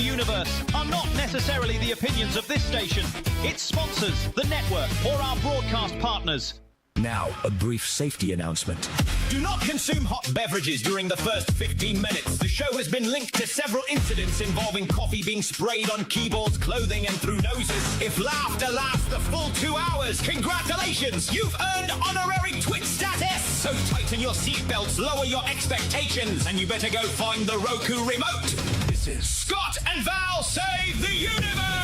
the universe are not necessarily the opinions of this station, its sponsors, the network, or our broadcast partners. Now, a brief safety announcement. Do not consume hot beverages during the first 15 minutes. The show has been linked to several incidents involving coffee being sprayed on keyboards, clothing, and through noses. If laughter lasts the full 2 hours, congratulations! You've earned honorary Twitch status! So tighten your seatbelts, lower your expectations, and you better go find the Roku remote. This is Scott and Val Save the Universe!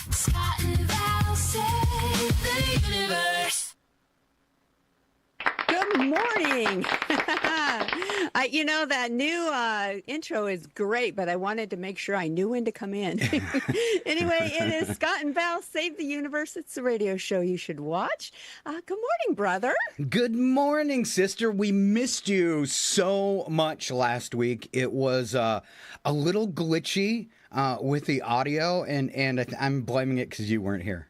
Scott and Val save the universe. Good morning. That new intro is great, but I wanted to make sure I knew when to come in. Anyway, it is Scott and Val Save the Universe. It's the radio show you should watch. Good morning, brother. Good morning, sister. We missed you so much last week. It was a little glitchy with the audio, and I'm blaming it because you weren't here.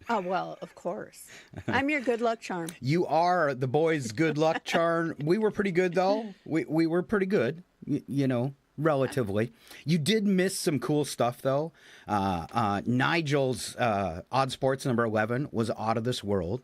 Oh, well, of course. I'm your good luck charm. You are the boys' good luck charm. We were pretty good, though. We were pretty good, relatively. You did miss some cool stuff, though. Nigel's Odd Sports number 11 was out of this world.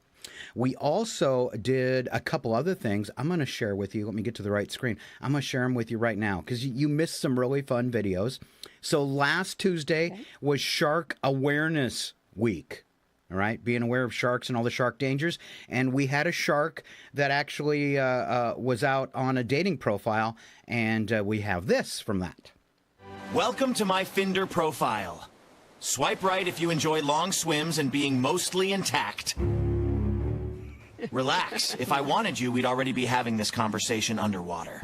We also did a couple other things I'm going to share with you. Let me get to the right screen. I'm going to share them with you right now because you missed some really fun videos. So last Tuesday was Shark Awareness Week. All right, being aware of sharks and all the shark dangers. And we had a shark that actually was out on a dating profile, and we have this from that. Welcome to my Finder profile. Swipe right if you enjoy long swims and being mostly intact. Relax. If I wanted you, we'd already be having this conversation underwater.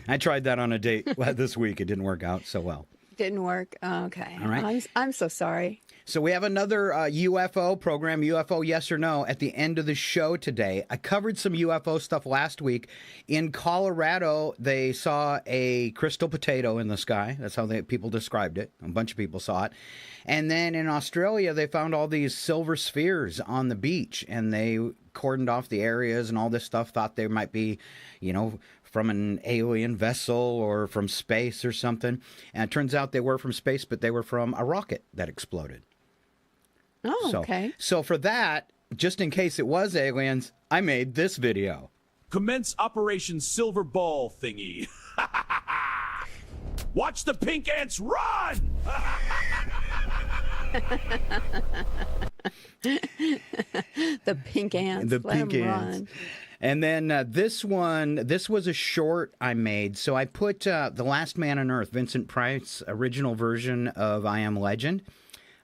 I tried that on a date this week. It didn't work out so well. Didn't work. Okay. All right. I'm so sorry. So we have another UFO program, UFO Yes or No, at the end of the show today. I covered some UFO stuff last week. In Colorado, they saw a crystal potato in the sky. That's how people described it. A bunch of people saw it. And then in Australia, they found all these silver spheres on the beach, and they cordoned off the areas and all this stuff, thought they might be, from an alien vessel or from space or something. And it turns out they were from space, but they were from a rocket that exploded. Oh, okay. So for that, just in case it was aliens, I made this video. Commence Operation Silver Ball thingy. Watch the pink ants run! The pink ants. The pink ants. Run. And then this was a short I made. So I put The Last Man on Earth, Vincent Price's original version of I Am Legend,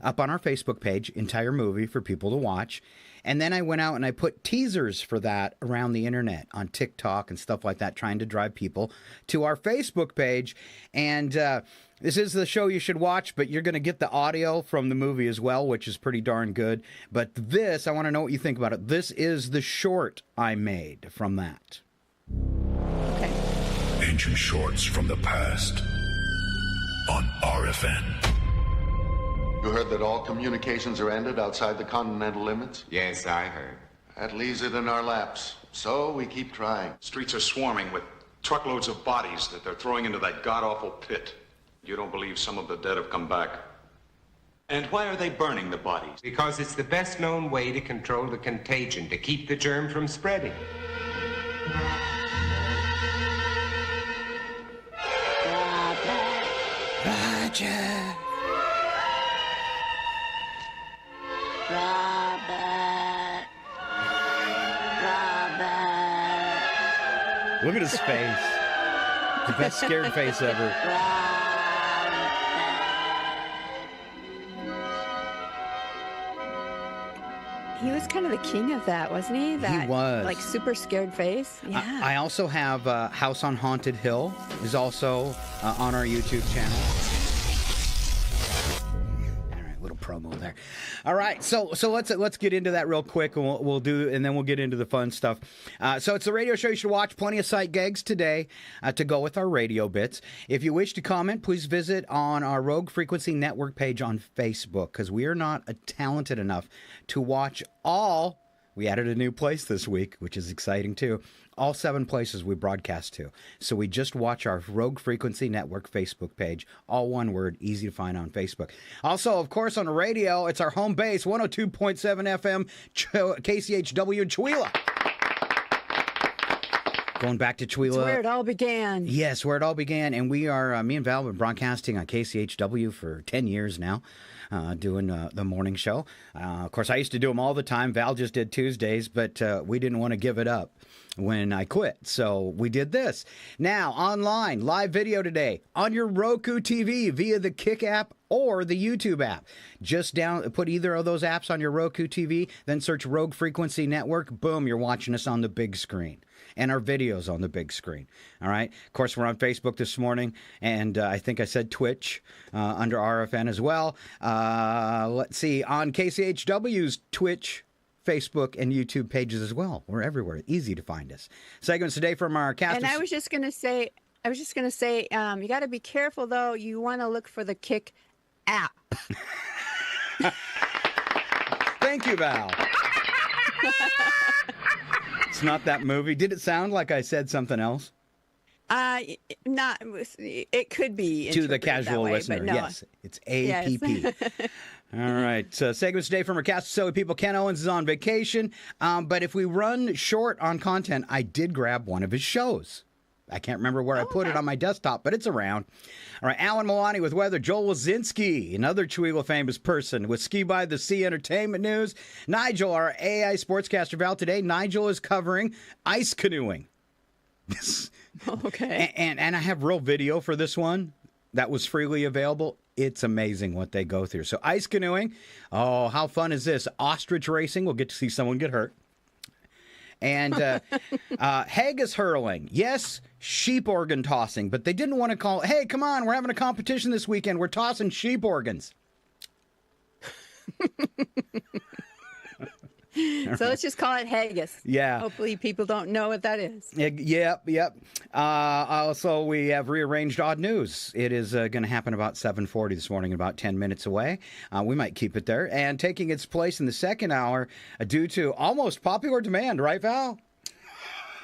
up on our Facebook page, entire movie for people to watch. And then I went out and I put teasers for that around the internet on TikTok and stuff like that, trying to drive people to our Facebook page. And this is the show you should watch, but you're going to get the audio from the movie as well, which is pretty darn good. But this, I want to know what you think about it. This is the short I made from that. Okay. Ancient shorts from the past on RFN. You heard that all communications are ended outside the continental limits? Yes, I heard. That leaves it in our laps. So we keep trying. Streets are swarming with truckloads of bodies that they're throwing into that god-awful pit. You don't believe some of the dead have come back. And why are they burning the bodies? Because it's the best known way to control the contagion, to keep the germ from spreading. Roger. Robert. Look at his face. The best scared face ever. He was kind of the king of that, wasn't he? That, he was. Like, super scared face. Yeah. I also have House on Haunted Hill is also on our YouTube channel. All right, little promo there. All right, so let's get into that real quick, and we'll get into the fun stuff. So it's the radio show you should watch. Plenty of sight gags today to go with our radio bits. If you wish to comment, please visit on our Rogue Frequency Network page on Facebook, because we are not talented enough to watch all We added a new place this week, which is exciting too. All 7 places we broadcast to. So we just watch our Rogue Frequency Network Facebook page. All one word, easy to find on Facebook. Also, of course, on the radio, it's our home base, 102.7 FM, KCHW in Chewelah. Going back to Chewelah. It's where it all began. Yes, where it all began. And we are, me and Val have been broadcasting on KCHW for 10 years now, doing the morning show. Of course, I used to do them all the time. Val just did Tuesdays, but we didn't want to give it up when I quit. So we did this. Now, online, live video today on your Roku TV via the Kick app or the YouTube app. Just put either of those apps on your Roku TV, then search Rogue Frequency Network. Boom, you're watching us on the big screen. And our videos on the big screen. All right. Of course, we're on Facebook this morning, and I think I said Twitch under RFN as well. Let's see, on KCHW's Twitch, Facebook, and YouTube pages as well. We're everywhere. Easy to find us. Segments today from our cast. And I was just going to say, you got to be careful though. You want to look for the Kick app. Thank you, Val. It's not that movie. Did it sound like I said something else? Not. It could be to the casual way, listener. No. Yes, it's APP. Yes. All right. Segments today from our cast of silly people. Ken Owens is on vacation, but if we run short on content, I did grab one of his shows. I can't remember where I put it on my desktop, but it's around. All right, Alan Milani with weather. Joel Wazinski, another Chewelah famous person, with Ski by the Sea entertainment news. Nigel, our AI sportscaster Val today. Nigel is covering ice canoeing. Okay. And I have real video for this one that was freely available. It's amazing what they go through. So ice canoeing. Oh, how fun is this? Ostrich racing. We'll get to see someone get hurt. And haggis hurling. Yes, sheep organ tossing. But they didn't want to call, hey, come on, we're having a competition this weekend. We're tossing sheep organs. So let's just call it haggis. Yeah. Hopefully people don't know what that is. Yep. Also, we have rearranged odd news. It is going to happen about 7:40 this morning, about 10 minutes away. We might keep it there. And taking its place in the second hour due to almost popular demand, right, Val?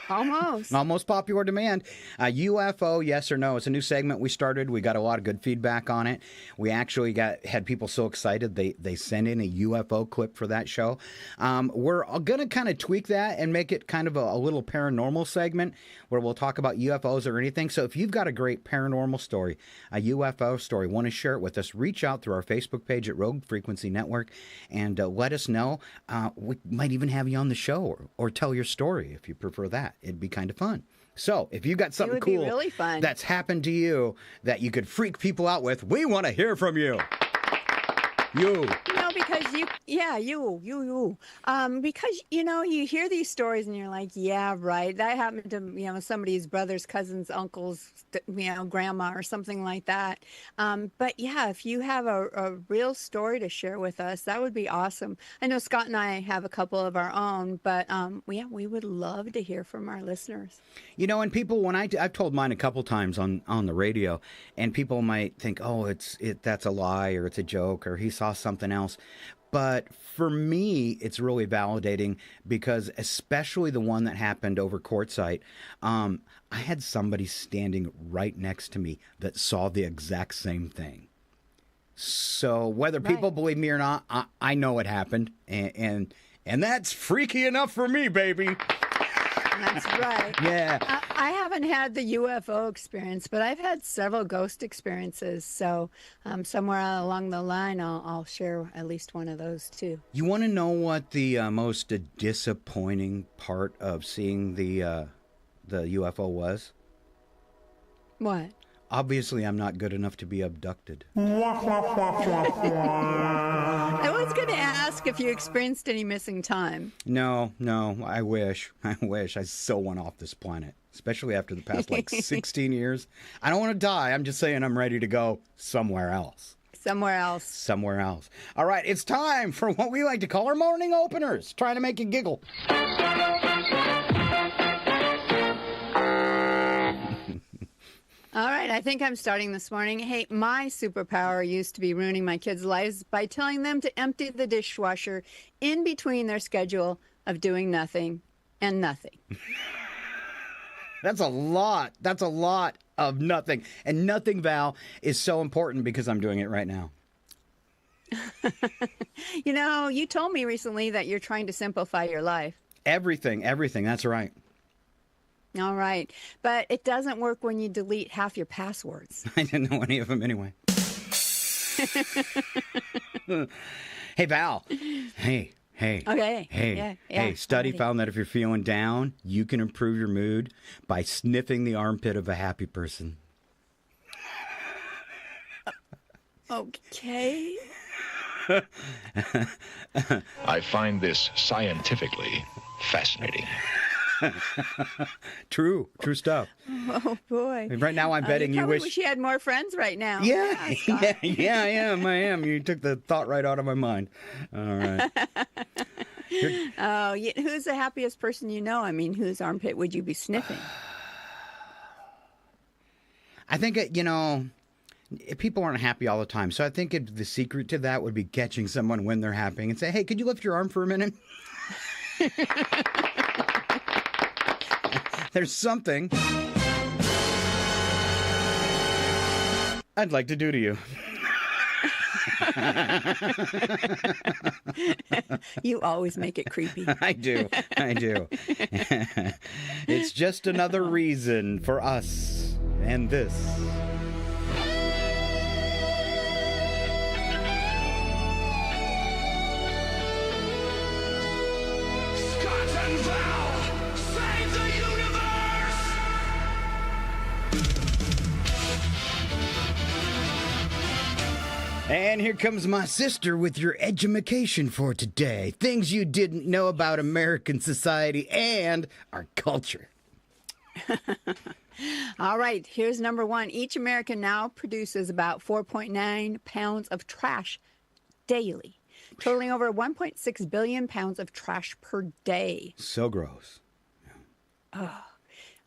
Almost popular demand. UFO, yes or no? It's a new segment we started. We got a lot of good feedback on it. We actually had people so excited they sent in a UFO clip for that show. We're going to kind of tweak that and make it kind of a little paranormal segment where we'll talk about UFOs or anything. So if you've got a great paranormal story, a UFO story, want to share it with us, reach out through our Facebook page at Rogue Frequency Network and let us know. We might even have you on the show or tell your story if you prefer that. It'd be kind of fun. So if you've got something cool really fun. That's happened to you that you could freak people out with, we want to hear from you. You. Because because, you hear these stories and you're like, yeah, right. That happened to, somebody's brother's cousin's uncle's, grandma or something like that. But yeah, if you have a real story to share with us, that would be awesome. I know Scott and I have a couple of our own, but we would love to hear from our listeners. And people, when I've told mine a couple times on the radio, and people might think, oh, that's a lie or it's a joke or he saw something else. But for me, it's really validating because especially the one that happened over Quartzsite, I had somebody standing right next to me that saw the exact same thing. So whether people believe me or not, I know it happened. And that's freaky enough for me, baby. That's right. Yeah. I haven't had the UFO experience, but I've had several ghost experiences. So somewhere along the line, I'll share at least one of those too. You want to know what the most disappointing part of seeing the UFO was? What? Obviously, I'm not good enough to be abducted. I was going to ask if you experienced any missing time. No, I wish. I so want off this planet, especially after the past, 16 years. I don't want to die. I'm just saying I'm ready to go somewhere else. Somewhere else. All right, it's time for what we like to call our morning openers, trying to make you giggle. All right, I think I'm starting this morning. Hey, my superpower used to be ruining my kids' lives by telling them to empty the dishwasher in between their schedule of doing nothing and nothing. That's a lot. That's a lot of nothing. And nothing, Val, is so important because I'm doing it right now. You know, you told me recently that you're trying to simplify your life. Everything. That's right. All right. But it doesn't work when you delete half your passwords. I didn't know any of them anyway. Hey, Val. Hey. Okay. Hey. Yeah, Hey, study already. found that if you're feeling down, you can improve your mood by sniffing the armpit of a happy person. Okay. I find this scientifically fascinating. True stuff. Oh, boy. Right now, I'm betting you probably wish. you had more friends right now. Yeah, Scott. yeah, I am. You took the thought right out of my mind. All right. Oh, who's the happiest person you know? I mean, whose armpit would you be sniffing? I think, people aren't happy all the time. So I think the secret to that would be catching someone when they're happy and say, hey, could you lift your arm for a minute? There's something I'd like to do to you. You always make it creepy. I do. It's just another reason for us and this. Scott and Val save the universe! And here comes my sister with your edumacation for today. Things you didn't know about American society and our culture. All right, here's number one. Each American now produces about 4.9 pounds of trash daily, totaling over 1.6 billion pounds of trash per day. So gross.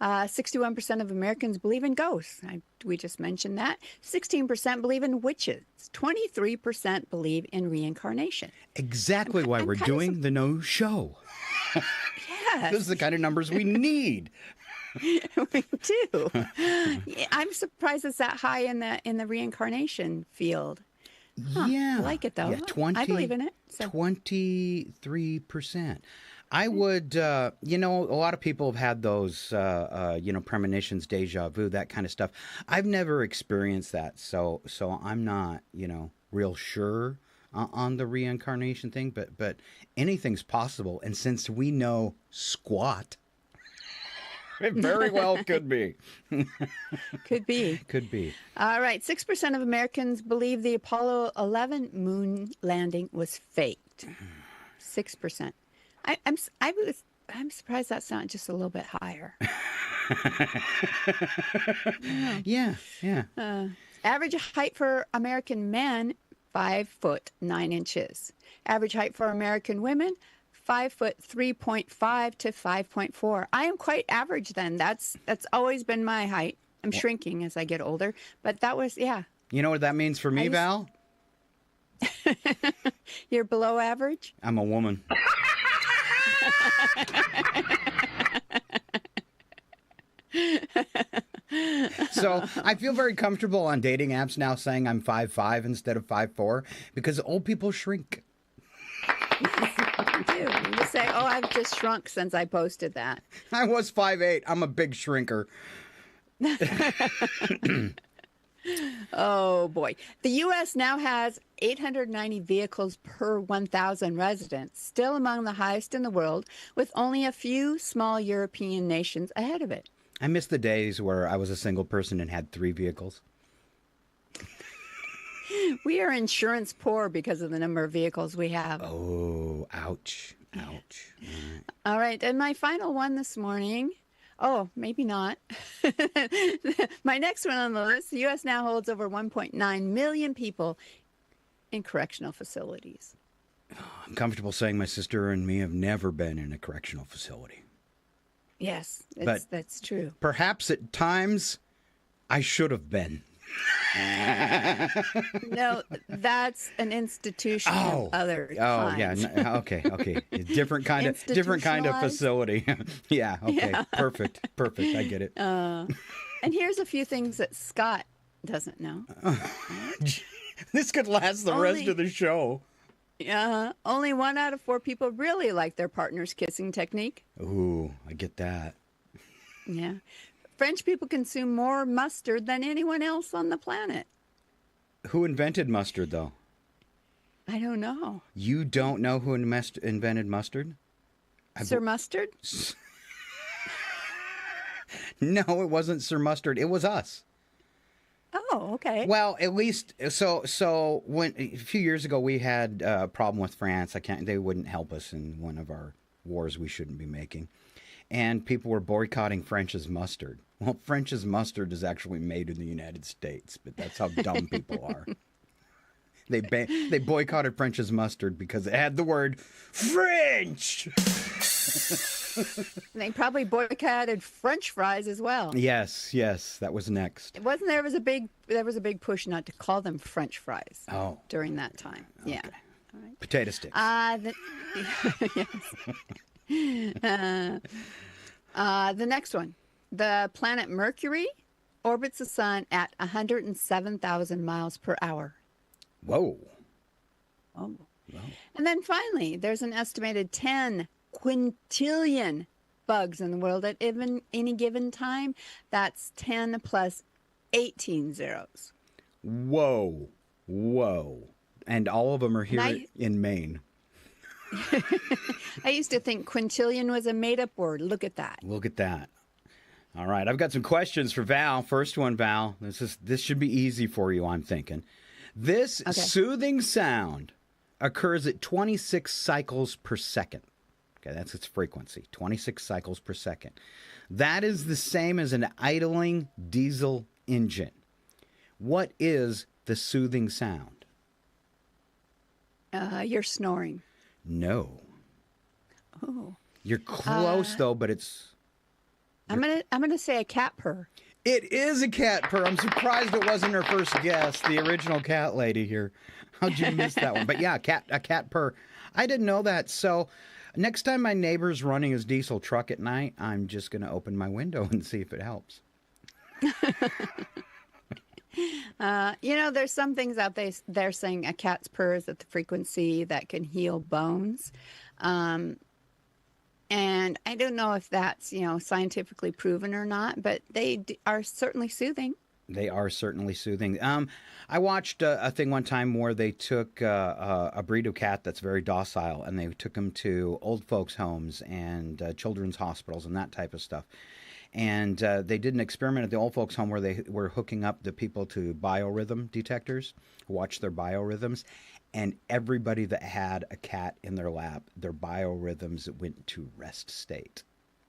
61% of Americans believe in ghosts. We just mentioned that. 16% believe in witches. 23% believe in reincarnation. Exactly why we're doing the no show. Yes. Those are the kind of numbers we need. We do. Yeah, I'm surprised it's that high in the reincarnation field. Yeah. I like it, though. Yeah, 20, I believe in it. So. 23%. I would, a lot of people have had those, premonitions, deja vu, that kind of stuff. I've never experienced that, so I'm not, real sure on the reincarnation thing. But anything's possible, and since we know squat, it very well could be. Could be. Could be. All right. 6% of Americans believe the Apollo 11 moon landing was faked. 6%. I'm surprised that's not just a little bit higher. Yeah. Average height for American men, 5'9". Average height for American women, 5'3.5" to 5.4". I am quite average then. That's always been my height. I'm shrinking as I get older, but that was, yeah. You know what that means for me, Val? You're below average? I'm a woman. So I feel very comfortable on dating apps now saying I'm 5'5" instead of 5'4" because old people shrink. You do. You just say, oh, I've just shrunk since I posted that. I was 5'8". I'm a big shrinker. Oh, boy. The U.S. now has 890 vehicles per 1,000 residents, still among the highest in the world, with only a few small European nations ahead of it. I miss the days where I was a single person and had 3 vehicles. We are insurance poor because of the number of vehicles we have. Oh, ouch. All right. And my final one this morning. Oh, maybe not. My next one on the list, the U.S. now holds over 1.9 million people in correctional facilities. I'm comfortable saying my sister and me have never been in a correctional facility. Yes, But that's true. Perhaps at times I should have been. No, that's an institution of other kinds. Yeah. Okay. Different kind of facility. Yeah. Okay. Yeah. Perfect. I get it. And here's a few things that Scott doesn't know. This could last the rest of the show. Yeah. Only 1 out of 4 people really like their partner's kissing technique. Ooh, I get that. Yeah. French people consume more mustard than anyone else on the planet. Who invented mustard, though? I don't know. You don't know who invented mustard? Sir Mustard? No, it wasn't Sir Mustard. It was us. Oh, okay. Well, at least so when a few years ago we had a problem with France. They wouldn't help us in one of our wars we shouldn't be making. And people were boycotting French's mustard. Well, French's mustard is actually made in the United States, but that's how dumb people are. They boycotted French's mustard because it had the word French. They probably boycotted French fries as well. Yes, that was next. Wasn't there was a big push not to call them French fries. Oh. During that time. Okay. Yeah. All right. Potato sticks. Yes. The next one. The planet Mercury orbits the sun at 107,000 miles per hour. Whoa. Oh. Wow. And then finally, there's an estimated 10 quintillion bugs in the world at any given time. That's 10 plus 18 zeros. Whoa. And all of them are here in Maine. I used to think quintillion was a made-up word. Look at that. All right, I've got some questions for Val. First one, Val. This should be easy for you, I'm thinking. This soothing sound occurs at 26 cycles per second. Okay, that's its frequency, 26 cycles per second. That is the same as an idling diesel engine. What is the soothing sound? You're snoring. No. Oh. You're close though, but it's. I'm gonna say a cat purr. It is a cat purr. I'm surprised it wasn't her first guess, the original cat lady here. How'd you miss that one? But yeah, a cat purr. I didn't know that. So next time my neighbor's running his diesel truck at night, I'm just gonna open my window and see if it helps. There's some things out there they're saying a cat's purr is at the frequency that can heal bones. And I don't know if that's, scientifically proven or not, but they are certainly soothing. They are certainly soothing. I watched a thing one time where they took a breed of cat that's very docile, and they took them to old folks' homes and children's hospitals and that type of stuff. And they did an experiment at the old folks' home where they were hooking up the people to biorhythm detectors, watch their biorhythms. And everybody that had a cat in their lap, their biorhythms went to rest state,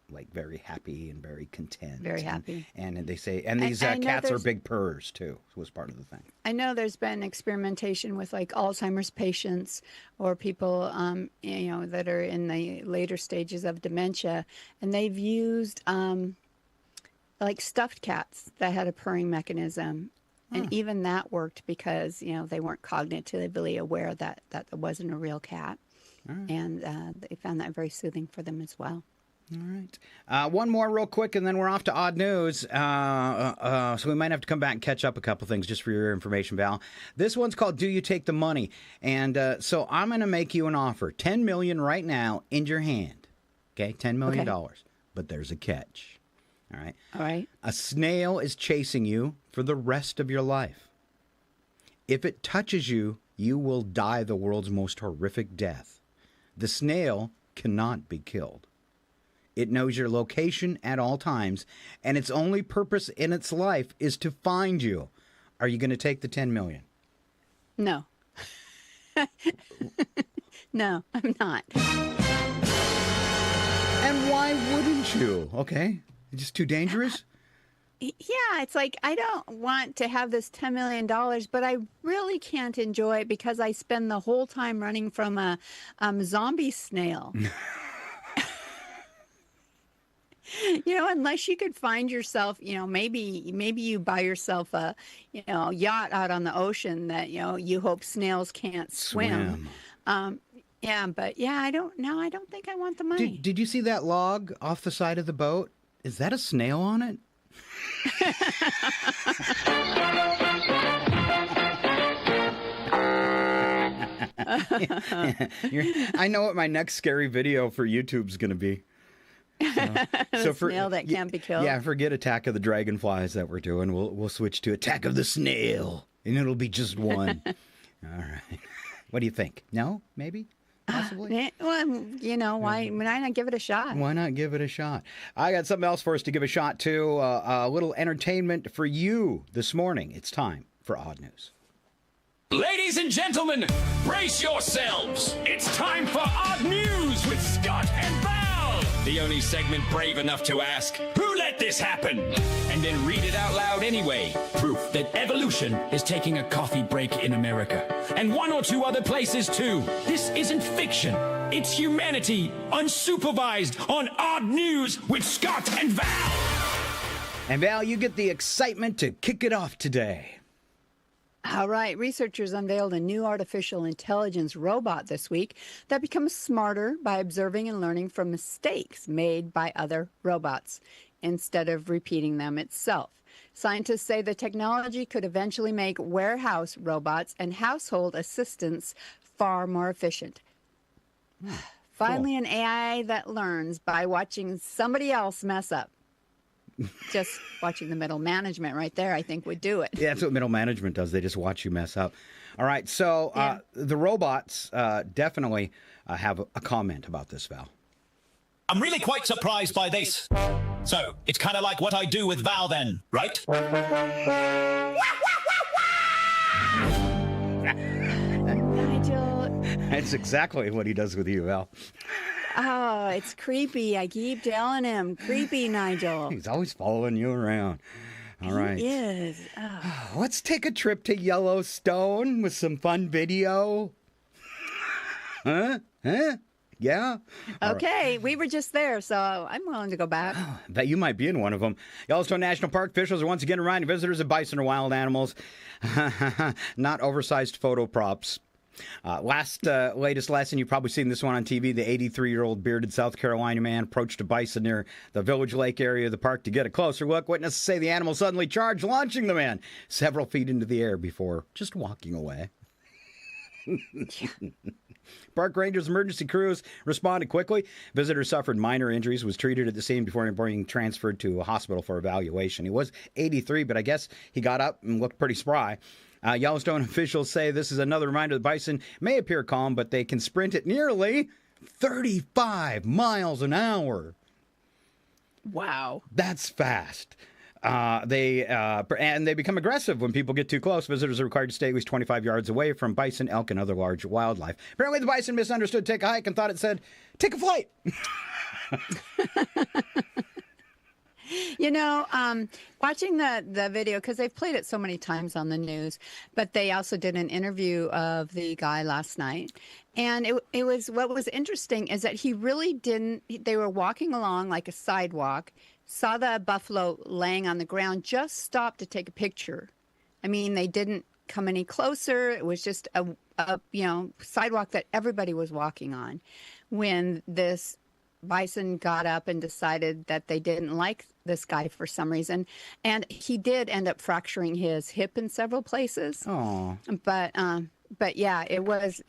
like very happy and very content. Very happy. And they say, and these cats are big purrs too, was part of the thing. I know there's been experimentation with like Alzheimer's patients or people, that are in the later stages of dementia. And they've used like stuffed cats that had a purring mechanism. And even that worked because, they weren't cognitively aware that that wasn't a real cat. And they found that very soothing for them as well. All right. One more real quick, and then we're off to odd news. So we might have to come back and catch up a couple things just for your information, Val. This one's called Do You Take the Money? And so I'm going to make you an offer. $10 million right now in your hand. Okay, $10 million. Okay. But there's a catch. All right. All right. A snail is chasing you for the rest of your life. If it touches you, you will die the world's most horrific death. The snail cannot be killed. It knows your location at all times, and its only purpose in its life is to find you. Are you going to take the $10 million? No. No, I'm not. And why wouldn't you? Okay. Just too dangerous? Yeah, it's like I don't want to have this $10 million, but I really can't enjoy it because I spend the whole time running from a zombie snail. Unless you could find yourself, maybe you buy yourself a, yacht out on the ocean that, you hope snails can't swim. I don't know. I don't think I want the money. Did you see that log off the side of the boat? Is that a snail on it? I know what my next scary video for YouTube's going to be. So snail that can't be killed. Yeah, forget Attack of the Dragonflies that we're doing. We'll switch to Attack of the Snail, and it'll be just one. All right. What do you think? No? Maybe? Possibly? Well, why not give it a shot? Why not give it a shot? I got something else for us to give a shot to. A little entertainment for you this morning. It's time for Odd News. Ladies and gentlemen, brace yourselves. It's time for Odd News with Scott and Val. The only segment brave enough to ask, who let this happen? And then read it out loud anyway. Proof that evolution is taking a coffee break in America. And one or two other places too. This isn't fiction. It's humanity, unsupervised, on Odd News with Scott and Val. And Val, you get the excitement to kick it off today. All right. Researchers unveiled a new artificial intelligence robot this week that becomes smarter by observing and learning from mistakes made by other robots instead of repeating them itself. Scientists say the technology could eventually make warehouse robots and household assistants far more efficient. Finally, an AI that learns by watching somebody else mess up. Just watching the middle management right there, I think, would do it. Yeah, that's what middle management does. They just watch you mess up. All right, so the robots definitely have a comment about this, Val. I'm really quite surprised by this. So, it's kind of like what I do with Val then, right? Nigel. That's exactly what he does with you, Val. Oh, it's creepy. I keep telling him. Creepy, Nigel. He's always following you around. All right. He is. Oh. Let's take a trip to Yellowstone with some fun video. Huh? Yeah? Okay, we were just there, so I'm willing to go back. Bet you might be in one of them. Yellowstone National Park officials are once again reminding visitors that bison are wild animals, not oversized photo props. Latest lesson, you've probably seen this one on TV. The 83-year-old bearded South Carolina man approached a bison near the Village Lake area of the park to get a closer look. Witnesses say the animal suddenly charged, launching the man several feet into the air before just walking away. Park rangers' emergency crews responded quickly. Visitor suffered minor injuries, was treated at the scene before being transferred to a hospital for evaluation. He was 83, but I guess he got up and looked pretty spry. Yellowstone officials say this is another reminder the bison may appear calm, but they can sprint at nearly 35 miles an hour. Wow. That's fast. They become aggressive when people get too close. Visitors are required to stay at least 25 yards away from bison, elk, and other large wildlife. Apparently, the bison misunderstood take a hike and thought it said, take a flight. Watching the video, because they've played it so many times on the news, but they also did an interview of the guy last night. And it was, what was interesting is that he really didn't, they were walking along like a sidewalk, saw the buffalo laying on the ground, just stopped to take a picture. I mean, they didn't come any closer. It was just a sidewalk that everybody was walking on when this bison got up and decided that they didn't like this guy for some reason. And he did end up fracturing his hip in several places. Oh. But yeah, it was.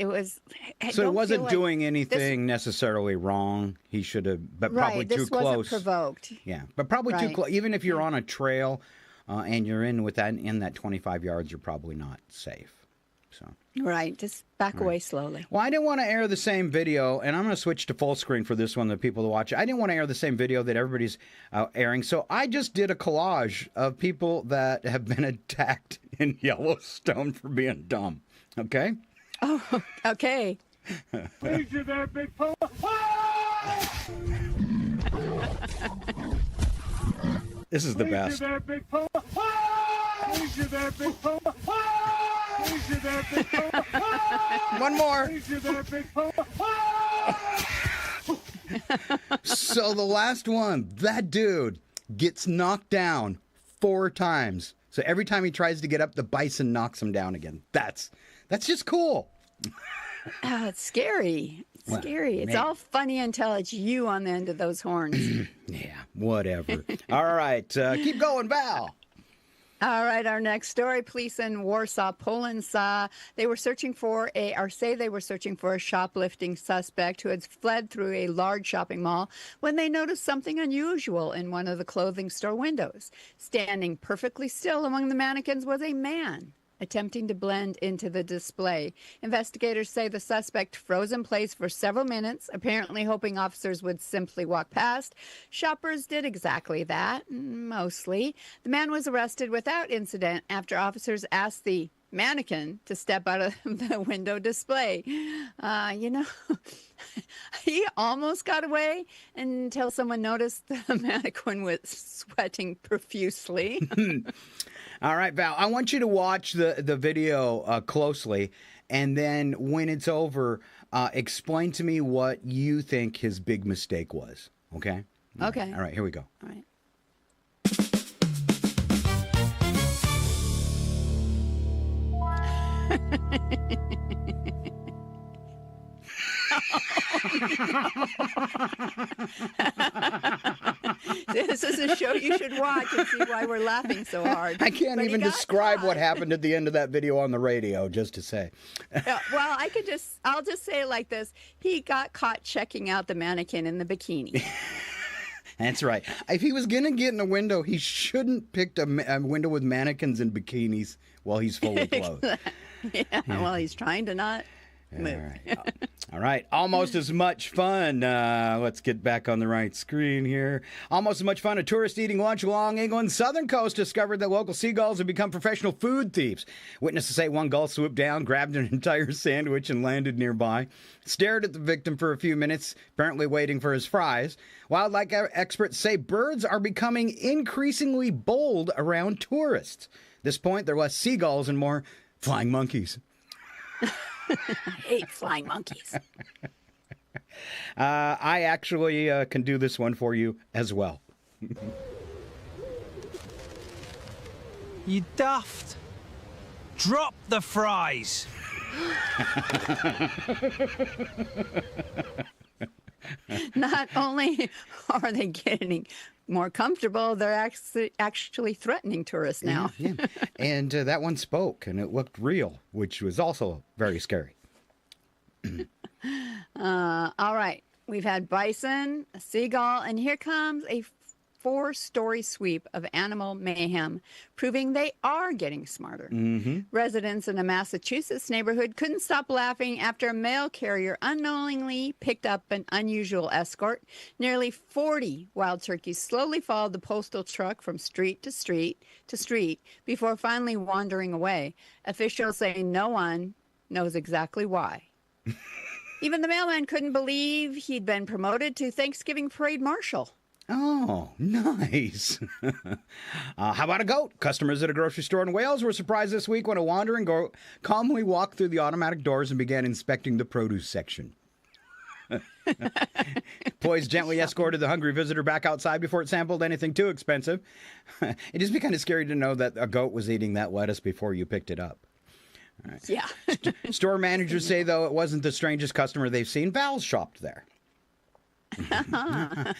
So it wasn't doing anything necessarily wrong. He should have, but probably too close. This wasn't provoked. Yeah, but probably too close. Even if you're on a trail and you're in that 25 yards, you're probably not safe. So. Right, just back away slowly. Well, I didn't want to air the same video, and I'm going to switch to full screen for this one, the people to watch. I didn't want to air the same video that everybody's airing, so I just did a collage of people that have been attacked in Yellowstone for being dumb. Okay? Oh, okay. Please, you there, big puma. This is the best. Please, you there, big puma. Please, you there, big puma. Please, you there, big puma. One more. Please, you there, big puma. So the last one, that dude gets knocked down 4 times. So every time he tries to get up, the bison knocks him down again. That's just cool. Oh, it's scary. It's scary. It's all funny until it's you on the end of those horns. Yeah, whatever. All right, keep going, Val. All right, our next story. Police in Warsaw, Poland say they were searching for a shoplifting suspect who had fled through a large shopping mall when they noticed something unusual in one of the clothing store windows. Standing perfectly still among the mannequins was a man attempting to blend into the display. Investigators say the suspect froze in place for several minutes, apparently hoping officers would simply walk past. Shoppers did exactly that, mostly. The man was arrested without incident after officers asked the mannequin to step out of the window display. He almost got away until someone noticed the mannequin was sweating profusely. All right, Val, I want you to watch the video closely, and then when it's over, explain to me what you think his big mistake was, okay? Okay. All right, here we go. All right. This is a show you should watch and see why we're laughing so hard. I can't even describe what happened at the end of that video on the radio, just to say. Well, I'll just say it like this. He got caught checking out the mannequin in the bikini. That's right. If he was going to get in a window, he shouldn't pick a window with mannequins and bikinis while he's fully clothed. Yeah, well, he's trying to not move. All right. Almost as much fun. Let's get back on the right screen here. Almost as much fun. A tourist eating lunch along England's southern coast discovered that local seagulls have become professional food thieves. Witnesses say one gull swooped down, grabbed an entire sandwich, and landed nearby. Stared at the victim for a few minutes, apparently waiting for his fries. Wildlife experts say birds are becoming increasingly bold around tourists. At this point, they're less seagulls and more flying monkeys. I hate flying monkeys. I actually can do this one for you as well. You daft. Drop the fries. Not only are they getting more comfortable, they're actually threatening tourists now. Yeah. And that one spoke, and it looked real, which was also very scary. All right. We've had bison, a seagull, and here comes a 4-story sweep of animal mayhem, proving they are getting smarter. Mm-hmm. Residents in a Massachusetts neighborhood couldn't stop laughing after a mail carrier unknowingly picked up an unusual escort. Nearly 40 wild turkeys slowly followed the postal truck from street to street to street before finally wandering away. Officials say no one knows exactly why. Even the mailman couldn't believe he'd been promoted to Thanksgiving parade marshal. Oh, nice. How about a goat? Customers at a grocery store in Wales were surprised this week when a wandering goat calmly walked through the automatic doors and began inspecting the produce section. Employees gently escorted the hungry visitor back outside before it sampled anything too expensive. It'd just be kind of scary to know that a goat was eating that lettuce before you picked it up. All right. Yeah. Store managers say, though, it wasn't the strangest customer they've seen. Val shopped there. But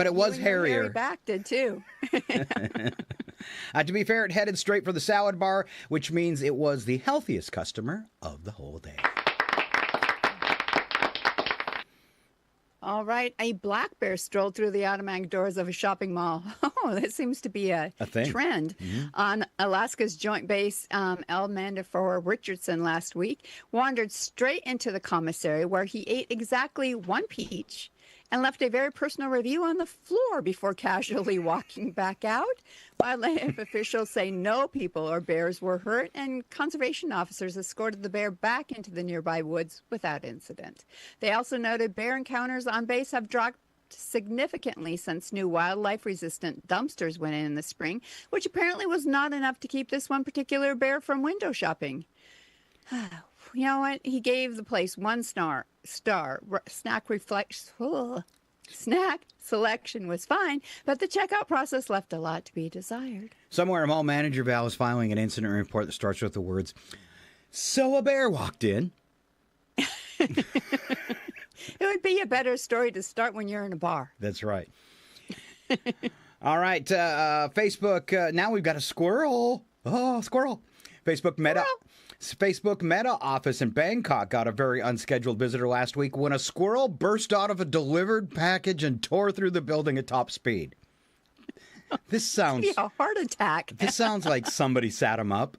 it was hairier. Harry back did too. To be fair, it headed straight for the salad bar, which means it was the healthiest customer of the whole day. All right, a black bear strolled through the automatic doors of a shopping mall. Oh, that seems to be a thing. Trend. Mm-hmm. On Alaska's Joint Base Elmandifor Richardson last week wandered straight into the commissary where he ate exactly 1 peach and left a very personal review on the floor before casually walking back out. Wildlife officials say no people or bears were hurt, and conservation officers escorted the bear back into the nearby woods without incident. They also noted bear encounters on base have dropped significantly since new wildlife-resistant dumpsters went in the spring, which apparently was not enough to keep this one particular bear from window shopping. you know what? He gave the place 1 star. Snack selection was fine, but the checkout process left a lot to be desired. Somewhere, a mall manager Val is filing an incident report that starts with the words, "So a bear walked in." It would be a better story to start when you're in a bar. That's right. All right, Facebook. Now we've got a squirrel. Oh, squirrel. Facebook Meta office in Bangkok got a very unscheduled visitor last week when a squirrel burst out of a delivered package and tore through the building at top speed. This sounds It'd be a heart attack. This sounds like somebody sat him up.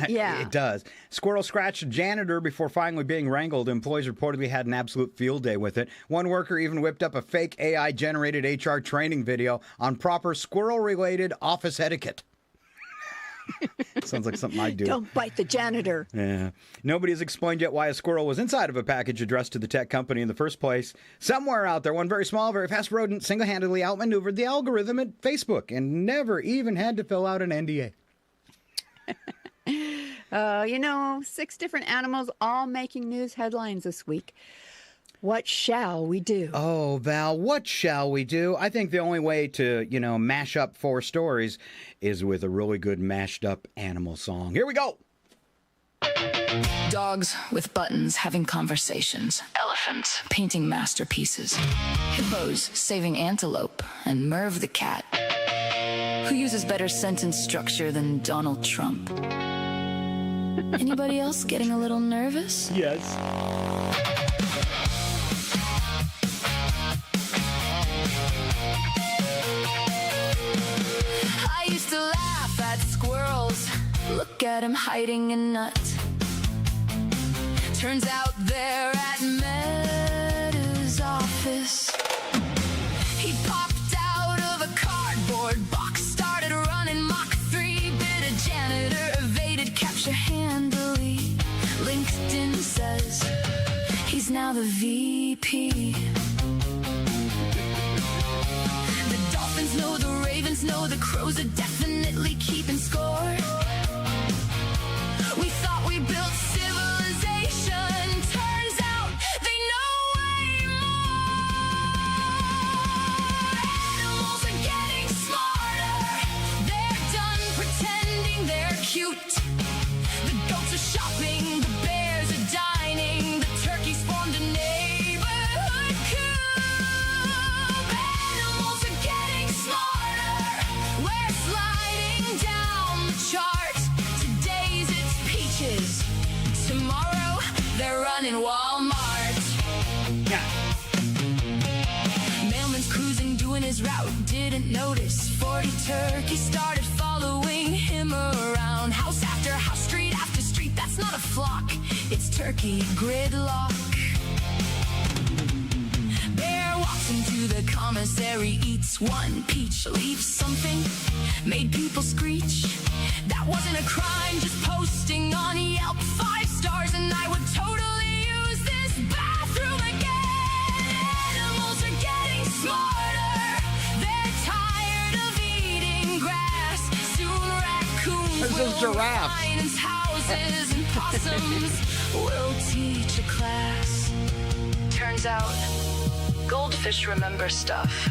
Yeah. It does. Squirrel scratched a janitor before finally being wrangled. Employees reportedly had an absolute field day with it. One worker even whipped up a fake AI-generated HR training video on proper squirrel-related office etiquette. Sounds like something I'd do. Don't bite the janitor. Yeah. Nobody has explained yet why a squirrel was inside of a package addressed to the tech company in the first place. Somewhere out there, one very small, very fast rodent single-handedly outmaneuvered the algorithm at Facebook and never even had to fill out an NDA. 6 different animals all making news headlines this week. What shall we do? Oh, Val, what shall we do? I think the only way to, mash up 4 stories is with a really good mashed up animal song. Here we go. Dogs with buttons having conversations. Elephants painting masterpieces. Hippos saving antelope. And Merv the cat, who uses better sentence structure than Donald Trump. Anybody else getting a little nervous? Yes. I used to laugh at squirrels. Look at him hiding a nut. Turns out they're at Meta's office. He popped out of a cardboard box, started running Mach 3, bit a janitor, evaded capture handily. LinkedIn says he's now the VP. The Dolphins know, the Ravens know, the Crows are definitely keeping score. We thought we built civilization, turns out they know way more. Animals are getting smarter, they're done pretending they're cute. The goats are shopping, the bears are dining, the turkeys formed a neighborhood coup. Animals are getting smarter, we're sliding down the chart. Today's it's peaches, tomorrow they're running Walmart. Mailman's cruising, doing his route, didn't notice 40 turkeys started following him around. House after house, street after street, that's not a flock, it's turkey gridlock. Bear walks into the commissary, eats one peach, leaves something, made people screech. That wasn't a crime, just posting on Yelp, 5 stars, and I would totally use this bathroom again. Animals are getting smarter, they're tired of eating grass. Soon raccoons There's those will giraffes. finance houses and possums will teach a class. Turns out, goldfish remember stuff.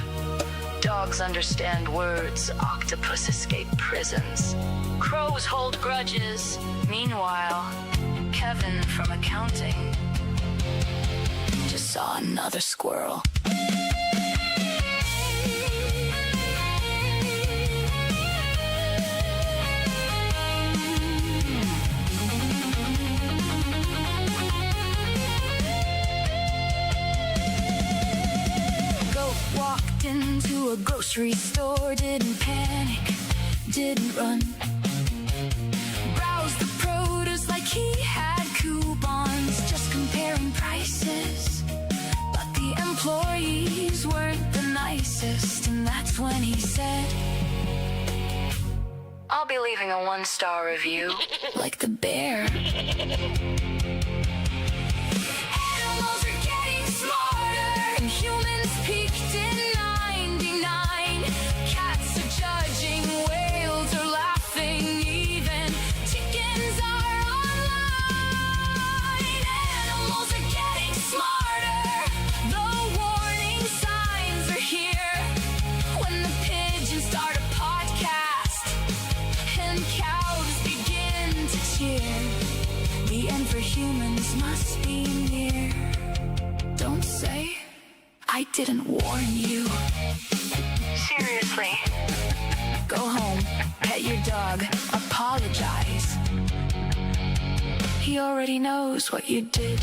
Dogs understand words, octopus escape prisons. Crows hold grudges. Meanwhile, Kevin from accounting just saw another squirrel. Goat walked into a grocery store, didn't panic, didn't run. Browsed the produce like he had coupons, just comparing prices. But the employees weren't the nicest, and that's when he said, I'll be leaving a 1-star review, like the bear. Animals are getting smarter, and humans peaked in 99. Cats are judging, whales are laughing, even chickens are online. humans must be near. Don't say I didn't warn you. Seriously. Go home, pet your dog, apologize. He already knows what you did.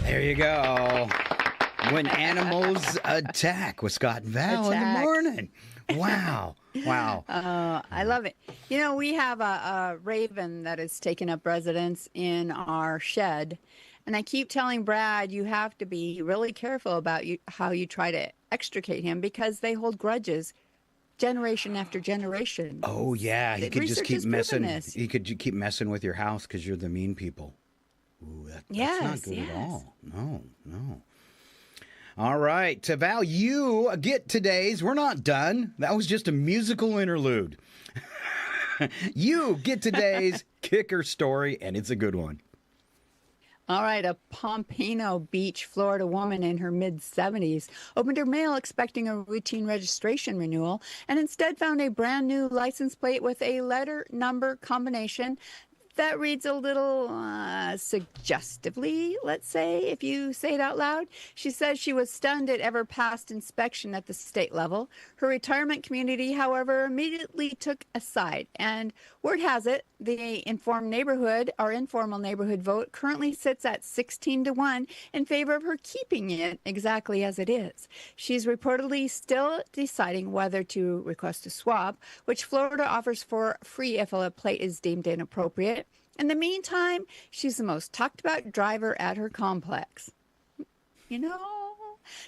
There you go. When Animals Attack with Scott and Val in the morning. Wow. Wow. I love it. You know, we have a raven that has taken up residence in our shed. And I keep telling Brad, you have to be really careful about how you try to extricate him because they hold grudges generation after generation. Oh, yeah. He could just keep messing. This. He could keep messing with your house because you're the mean people. Ooh, that's not good at all. No. All right, Val, you get today's. We're not done. That was just a musical interlude. You get today's kicker story, and it's a good one. All right, a Pompano Beach, Florida woman in her mid-70s opened her mail expecting a routine registration renewal and instead found a brand new license plate with a letter number combination that reads a little suggestively, let's say, if you say it out loud. She says she was stunned it ever passed inspection at the state level. Her retirement community, however, immediately took a side. And word has it, the informal neighborhood vote currently sits at 16-1 in favor of her keeping it exactly as it is. She's reportedly still deciding whether to request a swap, which Florida offers for free if a plate is deemed inappropriate. In the meantime, she's the most talked about driver at her complex. You know,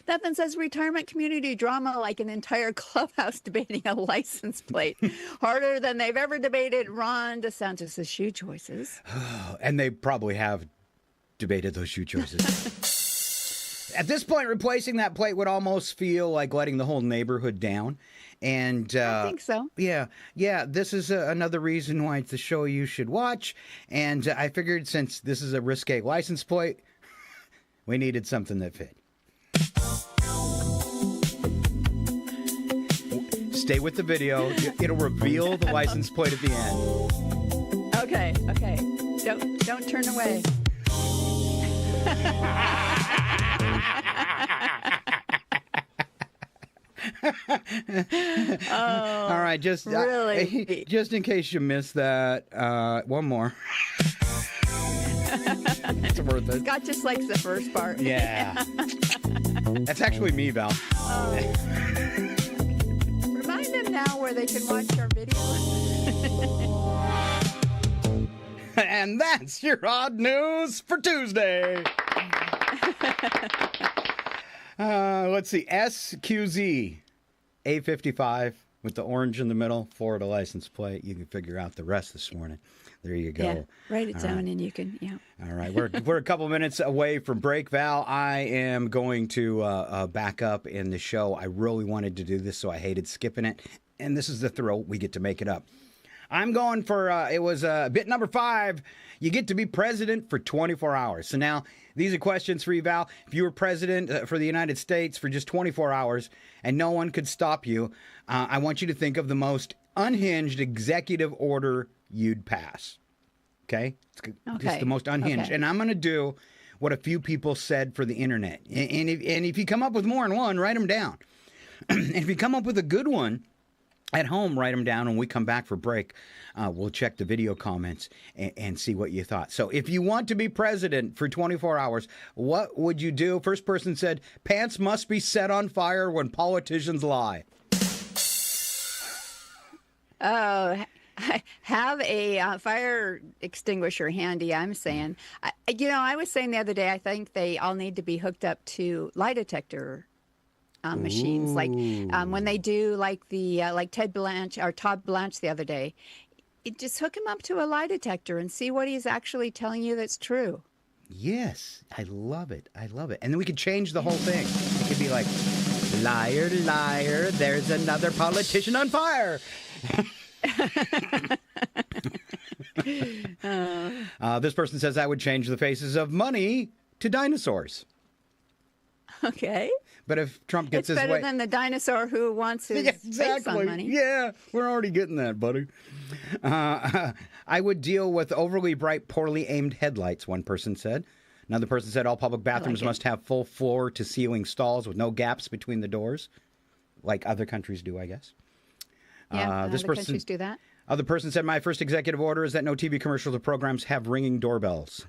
nothing says retirement community drama like an entire clubhouse debating a license plate. Harder than they've ever debated Ron DeSantis' shoe choices. And they probably have debated those shoe choices. At this point, replacing that plate would almost feel like letting the whole neighborhood down. And I think so. Yeah. This is another reason why it's the show you should watch. And I figured since this is a risque license plate, we needed something that fit. Stay with the video. It'll reveal the license plate at the end. Okay. Don't turn away. All right, just really? Just in case you missed that, one more. It's worth it. Scott just likes the first part. Yeah. That's actually me, Val. Remind them now where they can watch our video. And that's your odd news for Tuesday. Let's see. SQZ A55 with the orange in the middle, Florida license plate. You can figure out the rest this morning. There you go. Yeah, write it down and you can, All right. We're a couple minutes away from break. Val, I am going to back up in the show. I really wanted to do this, so I hated skipping it. And this is the thrill. We get to make it up. I'm going for, it was bit number 5. You get to be president for 24 hours. So now, these are questions for you, Val. If you were president for the United States for just 24 hours and no one could stop you, I want you to think of the most unhinged executive order you'd pass. Okay? It's just the most unhinged. Okay. And I'm going to do what a few people said for the internet. And if you come up with more than one, write them down. And if you come up with a good one, at home, write them down. When we come back for break, we'll check the video comments and see what you thought. So if you want to be president for 24 hours, what would you do? First person said, pants must be set on fire when politicians lie. Oh, have a fire extinguisher handy, I'm saying. I was saying the other day, I think they all need to be hooked up to lie detector machines, like when they do like the like Todd Blanche the other day. Just hook him up to a lie detector and see what he's actually telling you that's true. Yes, I love it. And then we could change the whole thing. It could be like, liar, liar, there's another politician on fire. This person says I would change the faces of money to dinosaurs. Okay. But if Trump gets it's his better way, than the dinosaur who wants his face on money. Yeah, we're already getting that, buddy. I would deal with overly bright, poorly aimed headlights, one person said. Another person said all public bathrooms must have full floor-to-ceiling stalls with no gaps between the doors, like other countries do, I guess. Yeah, other countries do that. Other person said, my first executive order is that no TV commercials or programs have ringing doorbells.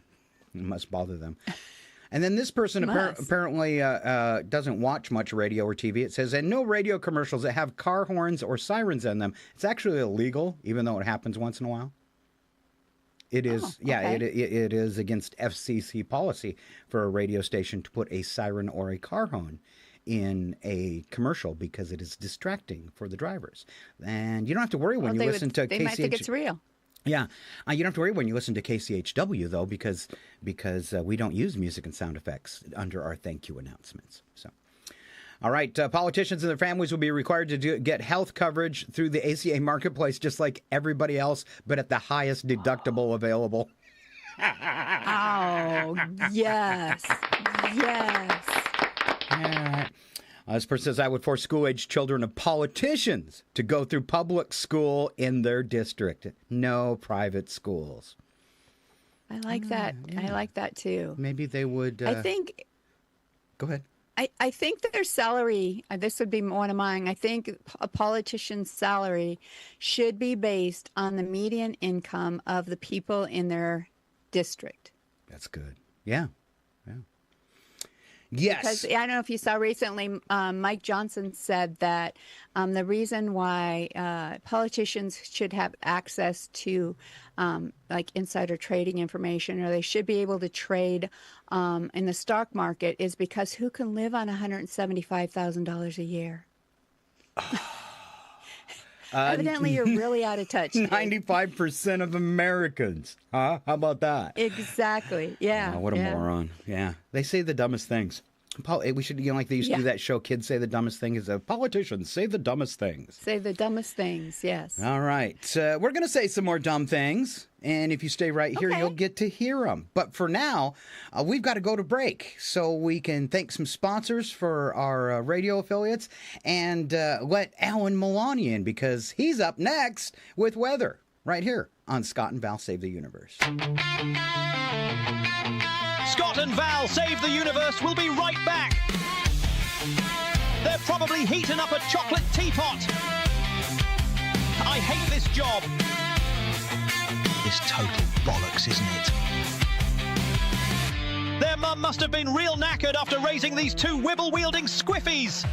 It must bother them. And then this person apparently doesn't watch much radio or TV. It says, and no radio commercials that have car horns or sirens in them. It's actually illegal, even though it happens once in a while. It is, it is against FCC policy for a radio station to put a siren or a car horn in a commercial because it is distracting for the drivers. And you don't have to worry when you listen to KCH. They might think it's real. Yeah. You don't have to worry when you listen to KCHW, though, because we don't use music and sound effects under our thank you announcements. So, all right. Politicians and their families will be required to get health coverage through the ACA marketplace, just like everybody else, but at the highest deductible available. Oh, yes. Yes. Yeah. This person says, I would force school-age children of politicians to go through public school in their district. No private schools. I like that. I like that, too. Maybe they would... I think... Go ahead. I think that their salary, this would be one of mine, I think a politician's salary should be based on the median income of the people in their district. That's good. Yeah. Yes. Because I don't know if you saw recently, Mike Johnson said that the reason why politicians should have access to like insider trading information, or they should be able to trade in the stock market, is because who can live on $175,000 a year? Evidently, you're really out of touch. 95% of Americans. Huh? How about that? Exactly. Yeah. Oh, what a moron. Yeah. They say the dumbest things. We should, like they used to do that show, Kids Say the Dumbest Thing. Is politicians say the dumbest things. Say the dumbest things, yes. All right. We're going to say some more dumb things. And if you stay right here, you'll get to hear them. But for now, we've got to go to break so we can thank some sponsors for our radio affiliates and let Alan Milani in because he's up next with weather right here on Scott and Val Save the Universe. Scott and Val Save the Universe will be right back. They're probably heating up a chocolate teapot. I hate this job. It's total bollocks, isn't it? Their mum must have been real knackered after raising these two wibble-wielding squiffies.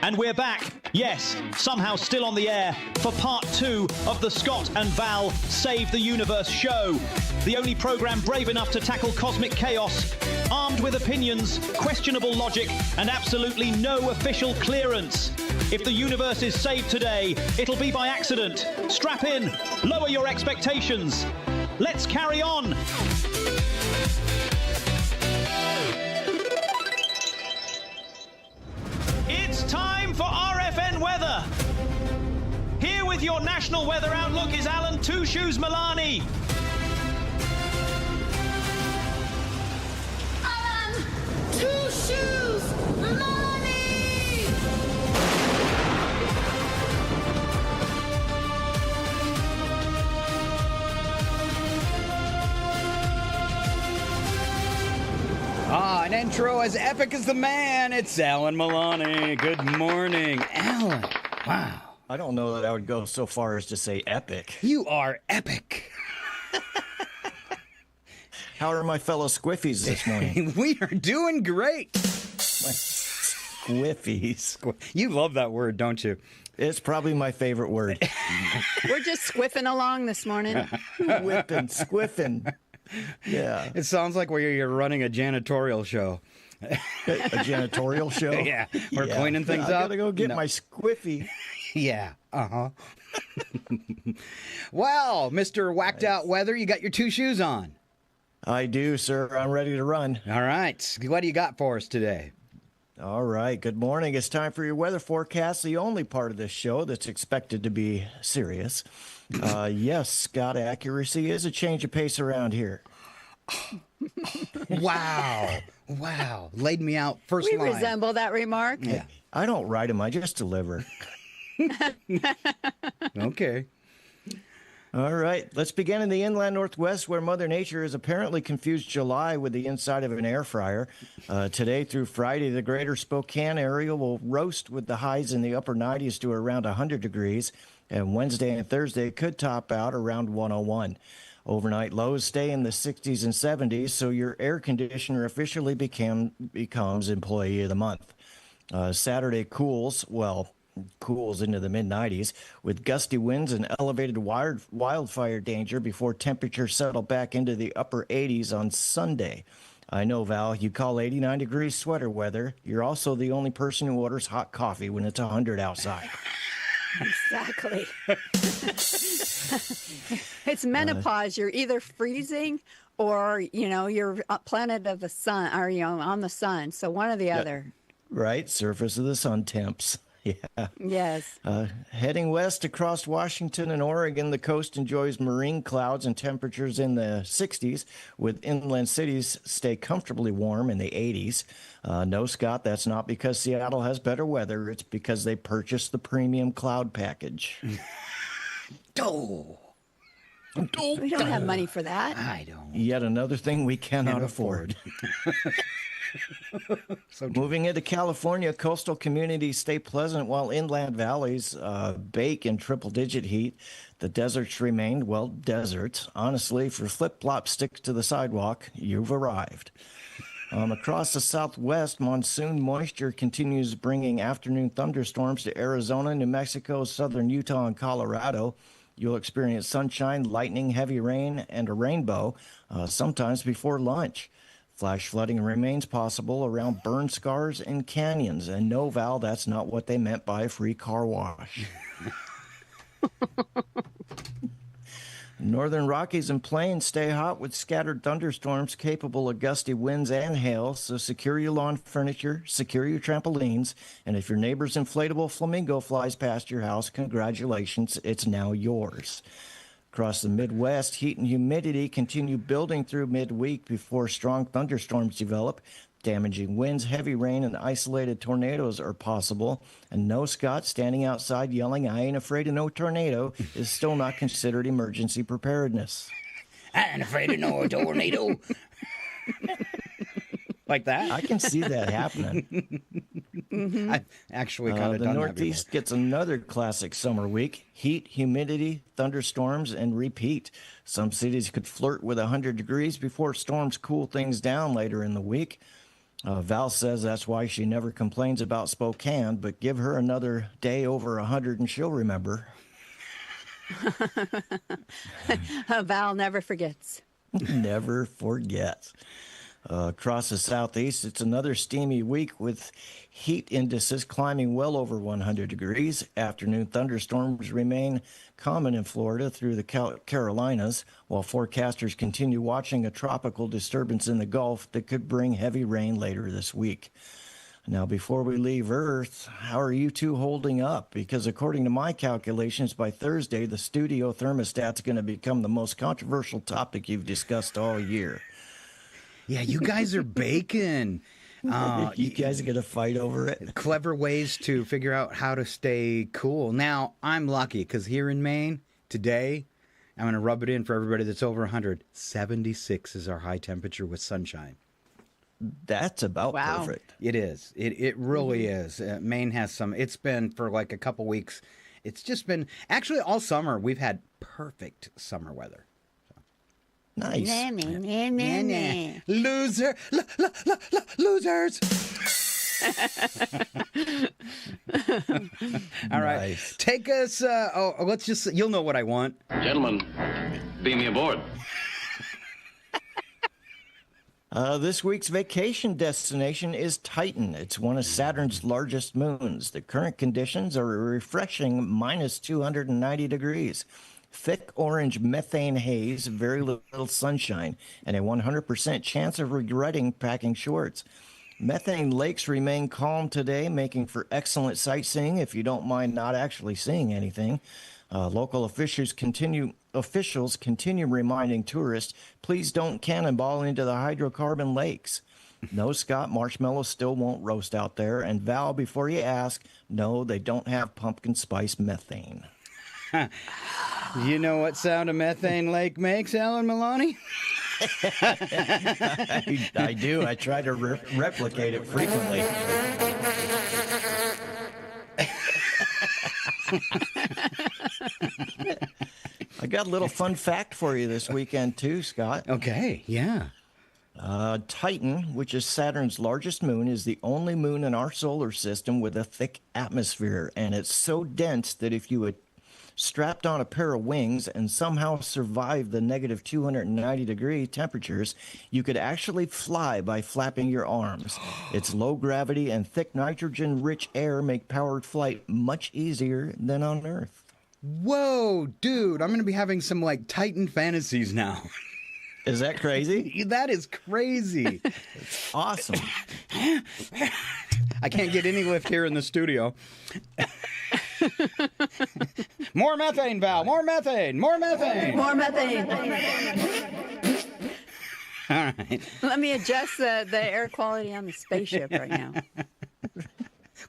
And we're back, yes, somehow still on the air, for part 2 of the Scott and Val Save the Universe show. The only programme brave enough to tackle cosmic chaos, armed with opinions, questionable logic, and absolutely no official clearance. If the universe is saved today, it'll be by accident. Strap in, lower your expectations. Let's carry on. It's time for RFN weather. Here with your national weather outlook is Alan Two Shoes Milani. Alan, 2 shoes, money! An intro as epic as the man. It's Alan Milani. Good morning, Alan. Wow. I don't know that I would go so far as to say epic. You are epic. How are my fellow squiffies this morning? We are doing great. Squiffies. You love that word, don't you? It's probably my favorite word. We're just squiffing along this morning. Whipping, squiffing. Yeah. It sounds like you're running a janitorial show. A janitorial show? Yeah. We're cleaning things up. I gotta go get my squiffy. Yeah. Uh-huh. Well, Mr. Whacked Out Weather, you got your 2 shoes on. I do, sir. I'm ready to run. All right. What do you got for us today? All right. Good morning. It's time for your weather forecast, the only part of this show that's expected to be serious. Yes, Scott, accuracy is a change of pace around here. Wow. Wow. Laid me out first We line. resemble that remark. Yeah. I don't write them. I just deliver. Okay. All right. Let's begin in the inland northwest, where Mother Nature has apparently confused July with the inside of an air fryer. Today through Friday, the greater Spokane area will roast with the highs in the upper 90s to around 100 degrees. And Wednesday and Thursday could top out around 101. Overnight lows stay in the 60s and 70s, so your air conditioner officially becomes Employee of the Month. Saturday cools into the mid-90s with gusty winds and elevated wildfire danger before temperatures settle back into the upper 80s on Sunday. I know, Val, you call 89 degrees sweater weather. You're also the only person who orders hot coffee when it's 100 outside. Exactly. It's menopause. You're either freezing or, you're a planet of the sun, or, on the sun. So one or the other. Right. Surface of the sun temps. Yeah. Yes. Heading west across Washington and Oregon, the coast enjoys marine clouds and temperatures in the 60s, with inland cities stay comfortably warm in the 80s. No, Scott, that's not because Seattle has better weather. It's because they purchased the premium cloud package. We don't have money for that. I don't. Yet another thing we cannot afford. Moving into California, coastal communities stay pleasant while inland valleys bake in triple-digit heat. The deserts remain, deserts. Honestly, for flip-flop sticks to the sidewalk, you've arrived. Across the southwest, monsoon moisture continues bringing afternoon thunderstorms to Arizona, New Mexico, southern Utah, and Colorado. You'll experience sunshine, lightning, heavy rain, and a rainbow, sometimes before lunch. Flash flooding remains possible around burn scars and canyons. And no, Val, that's not what they meant by a free car wash. Northern Rockies and Plains stay hot with scattered thunderstorms capable of gusty winds and hail, so secure your lawn furniture, secure your trampolines, and if your neighbor's inflatable flamingo flies past your house, congratulations, it's now yours. Across the Midwest, heat and humidity continue building through midweek before strong thunderstorms develop. Damaging winds, heavy rain, and isolated tornadoes are possible. And no, Scott, standing outside yelling, "I ain't afraid of no tornado," is still not considered emergency preparedness. I ain't afraid of no tornado. Like that? I can see that happening. Mm-hmm. I actually kind of The done Northeast gets another classic summer week. Heat, humidity, thunderstorms, and repeat. Some cities could flirt with 100 degrees before storms cool things down later in the week. Val says that's why she never complains about Spokane, but give her another day over 100 and she'll remember. Val never forgets. Never forgets. Across the southeast, it's another steamy week with heat indices climbing well over 100 degrees. Afternoon thunderstorms remain common in Florida through the Carolinas, while forecasters continue watching a tropical disturbance in the Gulf that could bring heavy rain later this week. Now, before we leave Earth, how are you two holding up? Because according to my calculations, by Thursday, the studio thermostat's going to become the most controversial topic you've discussed all year. Yeah, you guys are baking. You guys are going to fight over it? Clever ways to figure out how to stay cool. Now, I'm lucky because here in Maine, today, I'm going to rub it in for everybody that's over 100. 76 is our high temperature with sunshine. That's about perfect. It is. It really is. Maine has some. It's been for like a couple weeks. It's just been, actually all summer, we've had perfect summer weather. Nice. Loser. Losers. All right. Nice. Take us. Let's just. You'll know what I want. Gentlemen, beam me aboard. This week's vacation destination is Titan. It's one of Saturn's largest moons. The current conditions are a refreshing minus 290 degrees. Thick orange methane haze, very little sunshine, and a 100% chance of regretting packing shorts. Methane lakes remain calm today, making for excellent sightseeing if you don't mind not actually seeing anything. Local officials continue reminding tourists, please don't cannonball into the hydrocarbon lakes. No, Scott, marshmallows still won't roast out there. And Val, before you ask, no, they don't have pumpkin spice methane. You know what sound a methane lake makes, Alan Maloney? I do. I try to replicate it frequently. I got a little fun fact for you this weekend, too, Scott. Okay, yeah. Titan, which is Saturn's largest moon, is the only moon in our solar system with a thick atmosphere, and it's so dense that if you had strapped on a pair of wings and somehow survived the negative 290-degree temperatures, you could actually fly by flapping your arms. Its low gravity and thick nitrogen-rich air make powered flight much easier than on Earth. Whoa, dude, I'm going to be having some, like, Titan fantasies now. Is that crazy? That is crazy. It's awesome. I can't get any lift here in the studio. More methane, Val. More methane. More methane. More methane. All right. Let me adjust the air quality on the spaceship right now.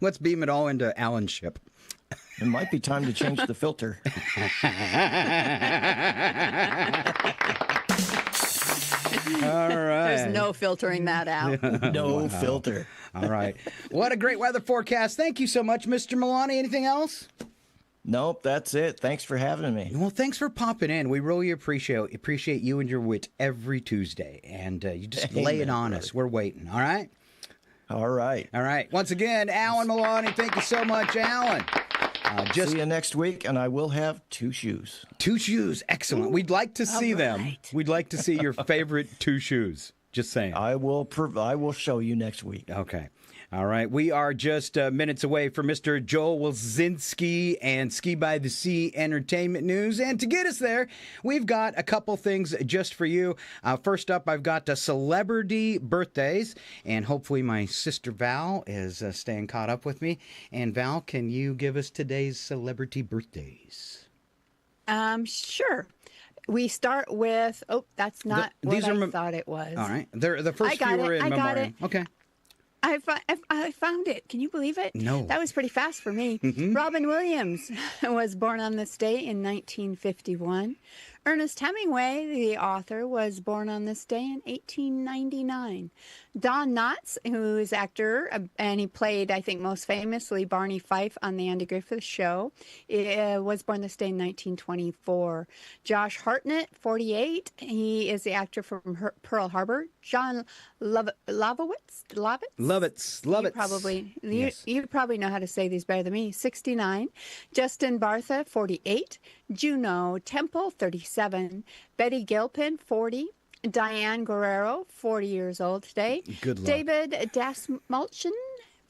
Let's beam it all into Alan's ship. It might be time to change the filter. All right. There's no filtering that out. No filter. All right. What a great weather forecast. Thank you so much, Mr. Maloney. Anything else? Nope, that's it. Thanks for having me. Well, thanks for popping in. We really appreciate you and your wit every Tuesday. And you just lay it on us. We're waiting. All right? All right. All right. Once again, Alan Maloney. Thank you so much, Alan. See you next week, and I will have 2 shoes. 2 shoes. Excellent. We'd like to see them. We'd like to see your favorite 2 shoes. Just saying. I will show you next week. Okay. All right. We are just minutes away from Mr. Joel Wilczynski and Ski by the Sea Entertainment News. And to get us there, we've got a couple things just for you. First up, I've got celebrity birthdays. And hopefully my sister Val is staying caught up with me. And Val, can you give us today's celebrity birthdays? Sure. We start with, that's not what I thought it was. All right. The first few were in memoriam. Okay. I found it. Can you believe it? No. That was pretty fast for me. Mm-hmm. Robin Williams was born on this day in 1951. Ernest Hemingway, the author, was born on this day in 1899. Don Knotts, who is actor, and he played, I think, most famously Barney Fife on the Andy Griffith Show, was born this day in 1924. Josh Hartnett, 48, he is the actor from Pearl Harbor. John Lovitz. You probably know how to say these better than me. 69. Justin Bartha, 48. Juno Temple, 37. Betty Gilpin, 40. Diane Guerrero, 40 years old today. Good luck. David Dasmalchian,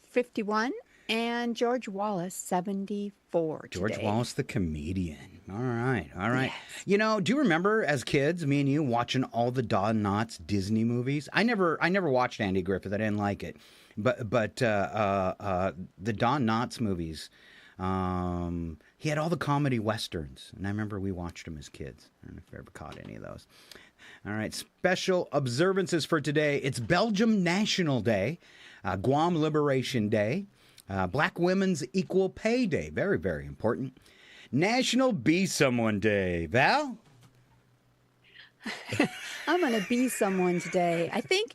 51. And George Wallace, 74 today. George Wallace, the comedian. All right. Yes. You know, do you remember as kids, me and you, watching all the Don Knotts Disney movies? I never watched Andy Griffith. I didn't like it. But the Don Knotts movies, he had all the comedy westerns. And I remember we watched them as kids. I don't know if you ever caught any of those. All right, special observances for today. It's Belgium National Day, Guam Liberation Day, Black Women's Equal Pay Day, very, very important. National Be Someone Day. Val? I'm going to be someone today. I think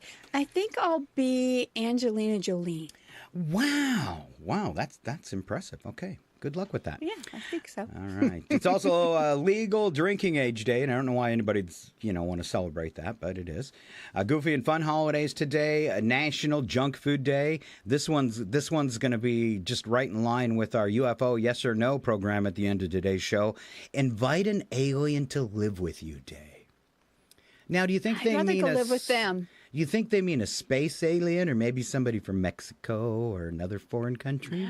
I'll be Angelina Jolie. Wow, that's impressive. Okay. Good luck with that. Yeah, I think so. All right. It's also legal drinking age day, and I don't know why anybody's want to celebrate that, but it is. Goofy and fun holidays today. National Junk Food Day. This one's going to be just right in line with our UFO Yes or No program at the end of today's show. Invite an alien to live with you day. Now, do you think they mean live with them? You think they mean a space alien, or maybe somebody from Mexico or another foreign country?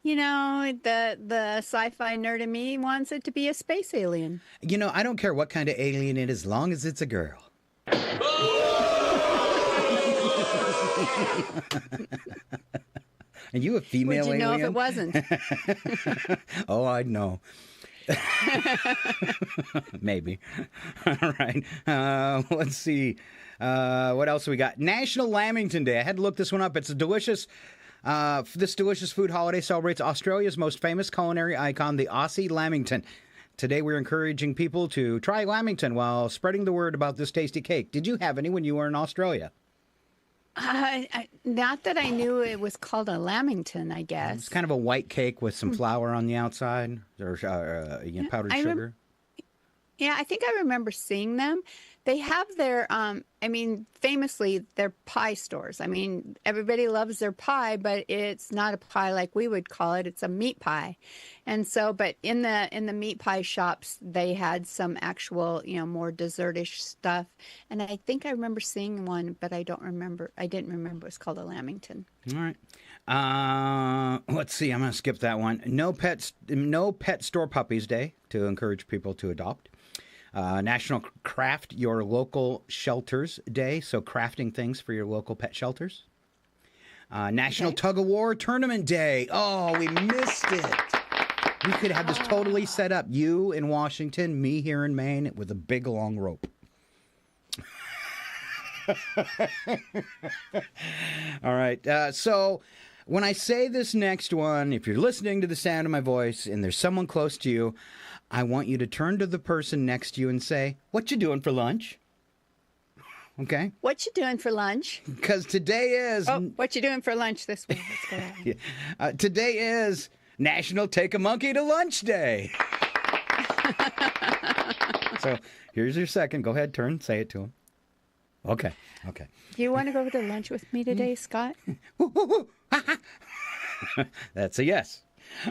You know, the sci-fi nerd in me wants it to be a space alien. You know, I don't care what kind of alien it is, as long as it's a girl. Are you a female alien? Would you know if it wasn't? Oh, I'd know. Maybe. All right. Let's see. What else we got? National Lamington Day. I had to look this one up. It's a delicious... this delicious food holiday celebrates Australia's most famous culinary icon, the Aussie Lamington. Today we're encouraging people to try Lamington while spreading the word about this tasty cake. Did you have any when you were in Australia? Not that I knew it was called a Lamington, I guess. It's kind of a white cake with some flour on the outside, or powdered sugar. Yeah, I think I remember seeing them. They have their, famously, their pie stores. I mean, everybody loves their pie, but it's not a pie like we would call it. It's a meat pie. And so, but in the meat pie shops, they had some actual, more dessertish stuff. And I think I remember seeing one, but I didn't remember it was called a Lamington. All right. Let's see. I'm going to skip that one. No pet store puppies day to encourage people to adopt. National Craft Your Local Shelters Day, so crafting things for your local pet shelters. National Tug of War Tournament Day. Oh, we missed it. We could have this totally set up. You in Washington, me here in Maine with a big long rope. All right. So when I say this next one, if you're listening to the sound of my voice and there's someone close to you, I want you to turn to the person next to you and say, "What you doing for lunch?" Okay? What you doing for lunch? Because today is... Oh, what you doing for lunch this week? Let's go ahead. Today is National Take a Monkey to Lunch Day. So here's your second. Go ahead, turn, say it to him. Okay. Do you want to go to lunch with me today, Scott? That's a yes.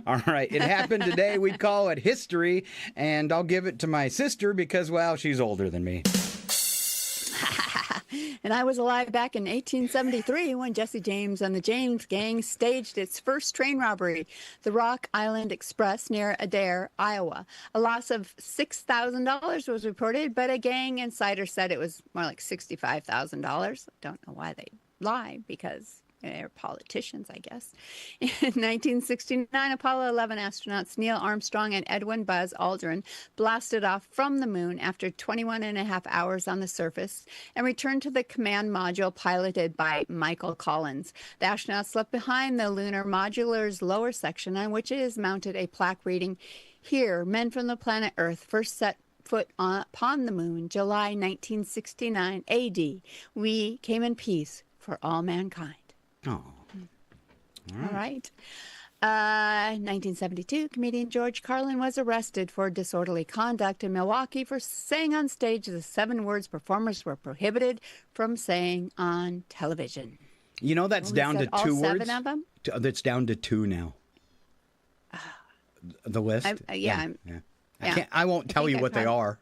All right. It happened today. We call it history, and I'll give it to my sister because, well, she's older than me. And I was alive back in 1873 when Jesse James and the James Gang staged its first train robbery, the Rock Island Express near Adair, Iowa. A loss of $6,000 was reported, but a gang insider said it was more like $65,000. Don't know why they lie, because they're politicians, I guess. In 1969, Apollo 11 astronauts Neil Armstrong and Edwin Buzz Aldrin blasted off from the moon after 21 and a half hours on the surface and returned to the command module piloted by Michael Collins. The astronauts left behind the lunar modular's lower section, on which is mounted a plaque reading, "Here, men from the planet Earth first set foot upon the moon, July 1969 AD. We came in peace for all mankind. Oh. All right. 1972, comedian George Carlin was arrested for disorderly conduct in Milwaukee for saying on stage the 7 words performers were prohibited from saying on television. You know, that's down to 2 words. 7 of them? That's down to 2 now. The list? Yeah. I won't tell you what they are.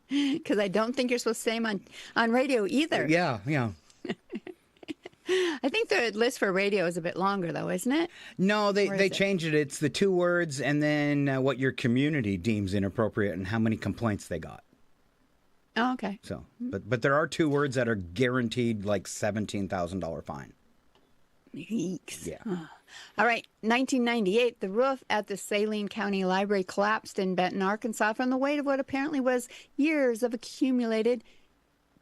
Because I don't think you're supposed to say them on radio either. Yeah. I think the list for radio is a bit longer, though, isn't it? No, they changed it. It's the 2 words and then what your community deems inappropriate and how many complaints they got. Oh, okay. So, but there are 2 words that are guaranteed like $17,000 fine. Yeeks. Yeah. Oh. All right. 1998, the roof at the Saline County Library collapsed in Benton, Arkansas from the weight of what apparently was years of accumulated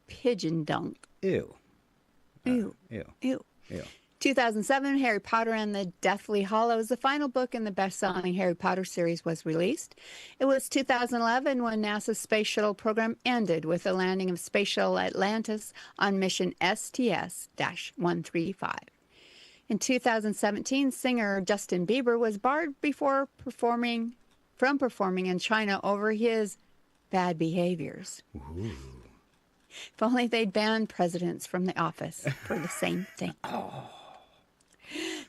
pigeon dung. Ew. Ew. Ew. 2007, Harry Potter and the Deathly Hallows, the final book in the best-selling Harry Potter series, was released. It was 2011 when NASA's space shuttle program ended with the landing of Space Shuttle Atlantis on mission STS-135. In 2017, singer Justin Bieber was barred from performing in China over his bad behaviors. Ooh. If only they'd banned presidents from the office for the same thing.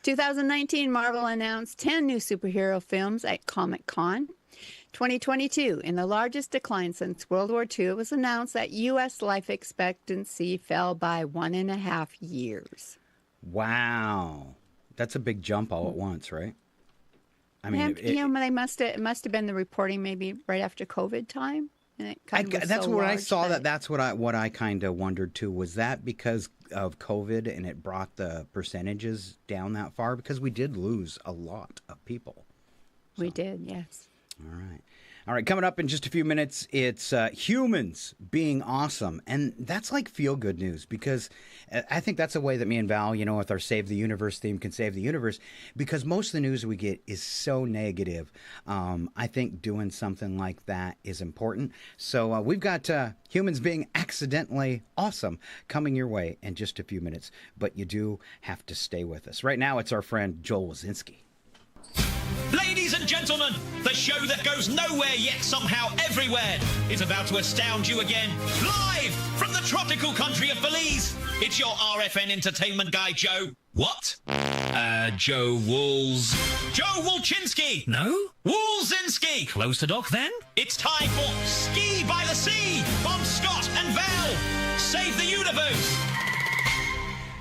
2019, Marvel announced 10 new superhero films at Comic-Con. 2022, in the largest decline since World War II, it was announced that U.S. life expectancy fell by 1.5 years. Wow. That's a big jump all at once, right? I mean, it must have been the reporting maybe right after COVID time. And it that's what I saw. That's what I kind of wondered too. Was that because of COVID and it brought the percentages down that far? Because we did lose a lot of people. So. We did, yes. All right. Coming up in just a few minutes, it's humans being awesome. And that's like feel-good news because I think that's a way that me and Val, with our Save the Universe theme can save the universe because most of the news we get is so negative. I think doing something like that is important. So we've got humans being accidentally awesome coming your way in just a few minutes. But you do have to stay with us. Right now, it's our friend Joel Wazinski. Ladies and gentlemen, the show that goes nowhere yet somehow everywhere is about to astound you again. Live from the tropical country of Belize, it's your RFN entertainment guy, Joe. What? Joe Wools. Joe Wolchinski. No? Woolzinski. Close to Doc, then? It's time for Ski by the Sea on Scott and Val. Save the universe.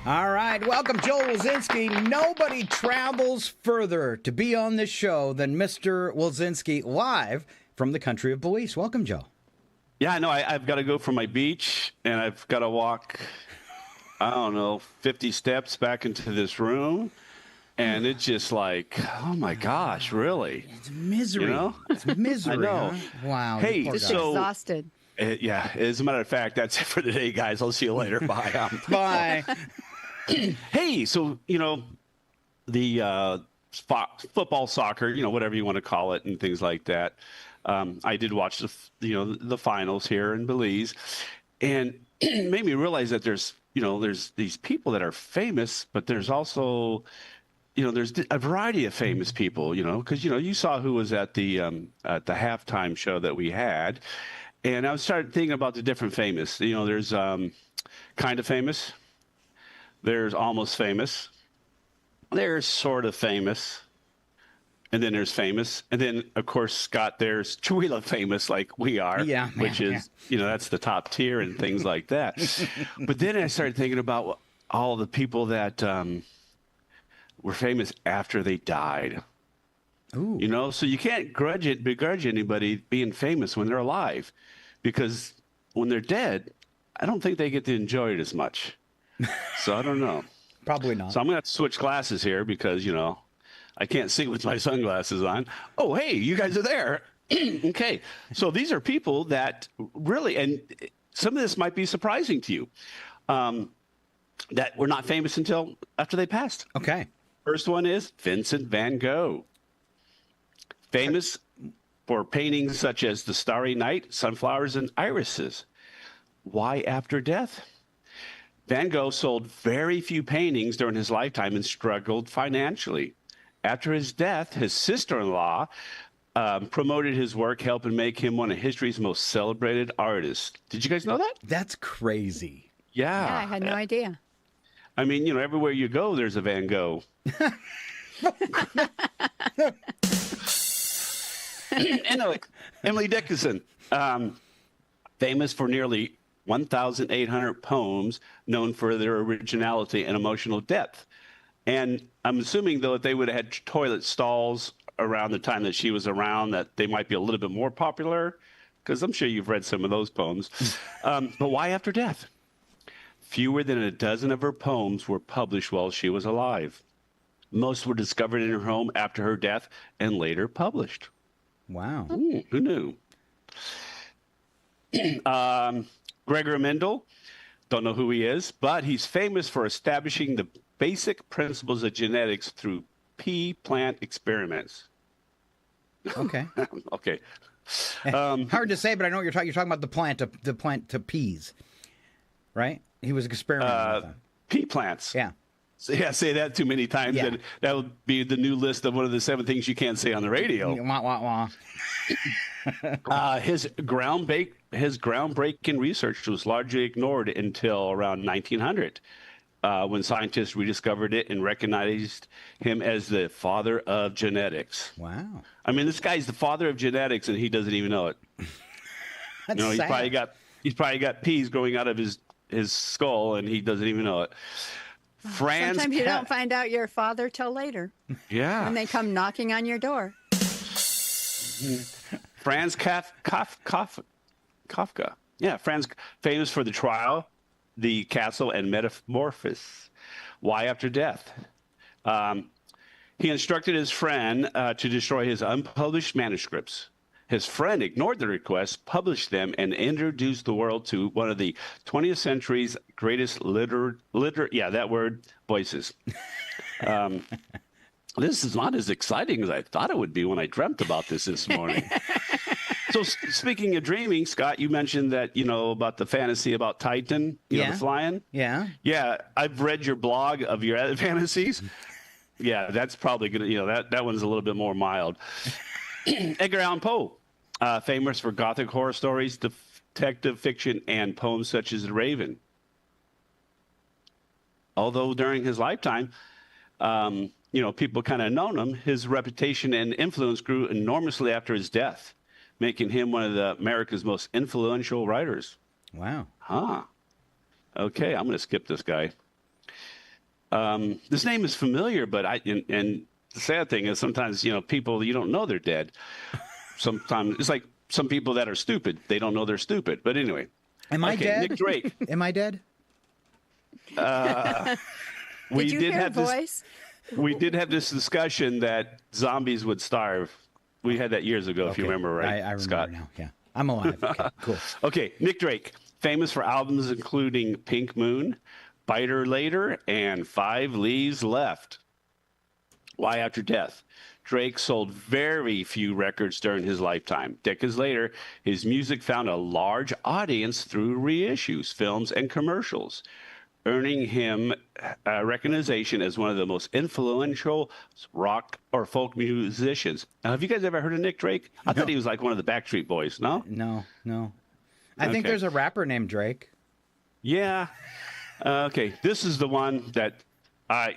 All right, welcome, Joel Wazinski. Nobody travels further to be on this show than Mr. Wazinski, live from the country of Belize. Welcome, Joe. Yeah, I know. I've got to go from my beach, and I've got to walk, 50 steps back into this room. And it's just like, oh, my gosh, really? It's misery. It's misery. I know. Huh? Wow. Hey, just exhausted. Yeah, as a matter of fact, that's it for today, guys. I'll see you later. Bye. Bye. Hey, so, the football, soccer, whatever you want to call it and things like that. I did watch the finals here in Belize, and it made me realize that there's these people that are famous, but there's also, there's a variety of famous people, because, you saw who was at the halftime show that we had. And I started thinking about the different famous, there's kind of famous. There's almost famous. There's sort of famous. And then there's famous. And then, of course, Scott, there's Chihuahua famous like we are. Yeah. Which is, that's the top tier and things like that. But then I started thinking about all the people that were famous after they died. Ooh. So you can't begrudge anybody being famous when they're alive. Because when they're dead, I don't think they get to enjoy it as much. So I don't know. Probably not. So I'm going to have to switch glasses here because, I can't see with my sunglasses on. Oh, hey, you guys are there. Okay. So these are people that really, and some of this might be surprising to you, that were not famous until after they passed. Okay. First one is Vincent van Gogh. famous for paintings such as The Starry Night, Sunflowers, and Irises. Why after death? Van Gogh sold very few paintings during his lifetime and struggled financially. After his death, his sister-in-law promoted his work, helping make him one of history's most celebrated artists. Did you guys know that? That's crazy. Yeah. Yeah, I had no idea. I mean, everywhere you go, there's a Van Gogh. Emily Dickinson, famous for nearly 1,800 poems, known for their originality and emotional depth. And I'm assuming, though, if they would have had toilet stalls around the time that she was around, that they might be a little bit more popular, because I'm sure you've read some of those poems. But why after death? Fewer than a dozen of her poems were published while she was alive. Most were discovered in her home after her death and later published. Wow. Who knew? Gregor Mendel, don't know who he is, but he's famous for establishing the basic principles of genetics through pea plant experiments. Okay. Okay. Hard to say, but I know what you're talking. You're talking about the plant to peas, right? He was experimenting with them. Pea plants. Yeah. So, yeah, say that too many times, and that would be the new list of one of the 7 things you can't say on the radio. Wah, wah, wah. His groundbreaking research was largely ignored until around 1900, when scientists rediscovered it and recognized him as the father of genetics. Wow. I mean, this guy's the father of genetics, and he doesn't even know it. That's he's sad. probably got peas growing out of his skull, and he doesn't even know it. Sometimes you don't find out your father till later. Yeah. When they come knocking on your door. Franz Kafka. Yeah, Franz, famous for The Trial, The Castle, and Metamorphosis. Why after death? He instructed his friend to destroy his unpublished manuscripts. His friend ignored the request, published them, and introduced the world to one of the 20th century's greatest voices. This is not as exciting as I thought it would be when I dreamt about this morning. So speaking of dreaming, Scott, you mentioned that, about the fantasy about Titan, the flying. Yeah. Yeah, I've read your blog of your other fantasies. Yeah, that's probably going to, that one's a little bit more mild. Edgar Allan Poe, famous for Gothic horror stories, detective fiction, and poems such as The Raven. Although during his lifetime, people kind of known him, his reputation and influence grew enormously after his death, making him one of America's most influential writers. Wow. Huh. Okay, I'm going to skip this guy. This name is familiar, but and the sad thing is sometimes, people, you don't know they're dead. Sometimes it's like some people that are stupid. They don't know they're stupid. But anyway. Am I dead? Nick Drake. Am I dead? Did you hear a voice? We did have this discussion that zombies would starve. We had that years ago, if you remember, right, I remember Scott? now. Yeah. I'm alive. Okay, cool. Okay, Nick Drake, famous for albums including Pink Moon, Biter Later, and 5 Leaves Left. Why after death? Drake sold very few records during his lifetime. Decades later, his music found a large audience through reissues, films, and commercials, earning him recognition as one of the most influential rock or folk musicians. Now, have you guys ever heard of Nick Drake? I thought he was like one of the Backstreet Boys, no? No. I think there's a rapper named Drake. Yeah. Okay, this is the one that I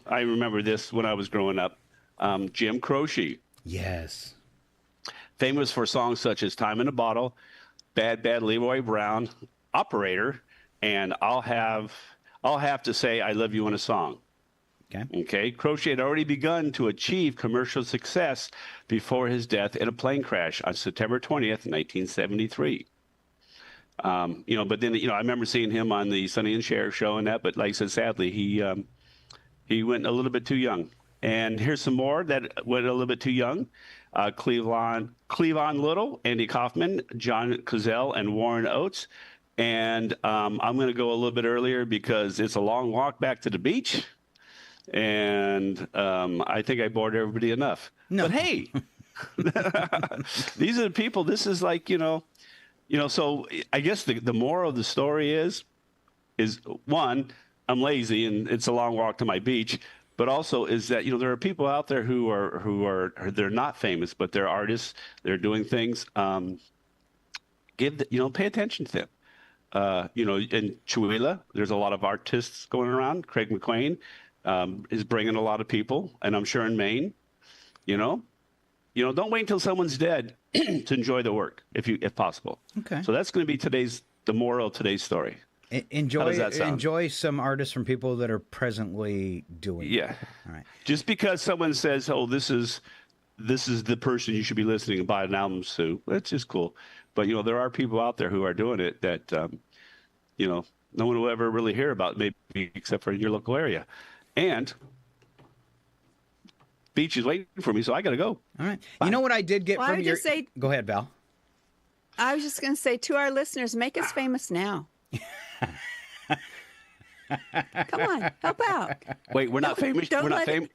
remember this when I was growing up. Jim Croce. Yes. Famous for songs such as Time in a Bottle, Bad Bad Leroy Brown, Operator, and I'll have to say I love you in a song. Okay. Croce had already begun to achieve commercial success before his death in a plane crash on September 20th, 1973. But then, I remember seeing him on the Sonny and Cher show and that, but like I said, sadly, he went a little bit too young. And here's some more that went a little bit too young. Cleavon Little, Andy Kaufman, John Cazale, and Warren Oates. And I'm going to go a little bit earlier because it's a long walk back to the beach. And I think I bored everybody enough. No. But hey, These are the people. This is like, so I guess the moral of the story is one, I'm lazy and it's a long walk to my beach, but also is that, there are people out there who are they're not famous, but they're artists. They're doing things. Pay attention to them. In Chihuahua, there's a lot of artists going around. Craig McQueen is bringing a lot of people, and I'm sure in Maine, don't wait until someone's dead to enjoy the work, if possible. Okay. So that's going to be the moral of today's story. Enjoy some artists from people that are presently doing it. Yeah. All right. Just because someone says, "Oh, this is the person you should be listening and buy an album to," that's just cool. But there are people out there who are doing it that no one will ever really hear about, maybe except for in your local area. And beach is waiting for me, so I got to go. All right. Bye. You know what I did get from your... Go ahead, Val. I was just going to say to our listeners, make us famous now. Come on, help out. Wait, we're not famous. We're not famous.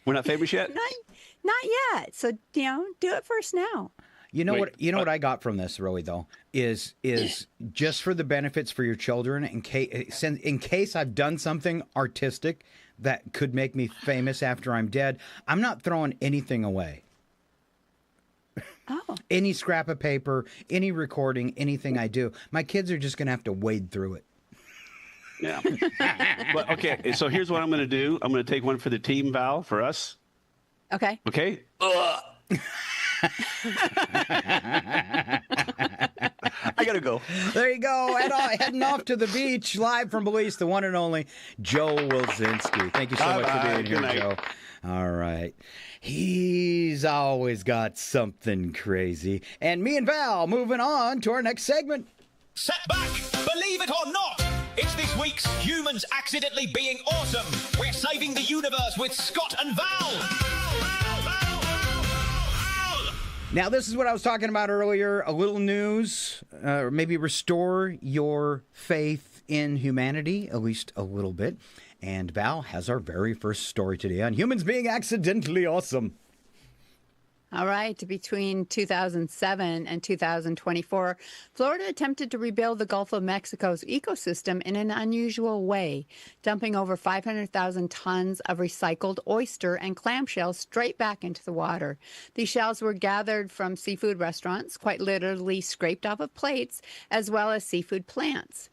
We're not famous yet. Not yet. So do it first now. You know what I got from this, really, though, is just for the benefits for your children. In case I've done something artistic that could make me famous after I'm dead, I'm not throwing anything away. Oh. Any scrap of paper, any recording, anything I do, my kids are just going to have to wade through it. Yeah. But okay, so here's what I'm going to do. I'm going to take one for the team, Val, for us. Okay. Okay. I gotta go. There you go. Heading off to the beach, live from Belize, the one and only Joe Wilczynski. Thank you so much for being here, Joe. All right. He's always got something crazy. And me and Val moving on to our next segment. Set back, believe it or not. It's this week's Humans Accidentally Being Awesome. We're saving the universe with Scott and Val. Now, this is what I was talking about earlier. A little news, maybe restore your faith in humanity, at least a little bit. And Val has our very first story today on humans being accidentally awesome. All right. Between 2007 and 2024, Florida attempted to rebuild the Gulf of Mexico's ecosystem in an unusual way, dumping over 500,000 tons of recycled oyster and clamshells straight back into the water. These shells were gathered from seafood restaurants, quite literally scraped off of plates, as well as seafood plants.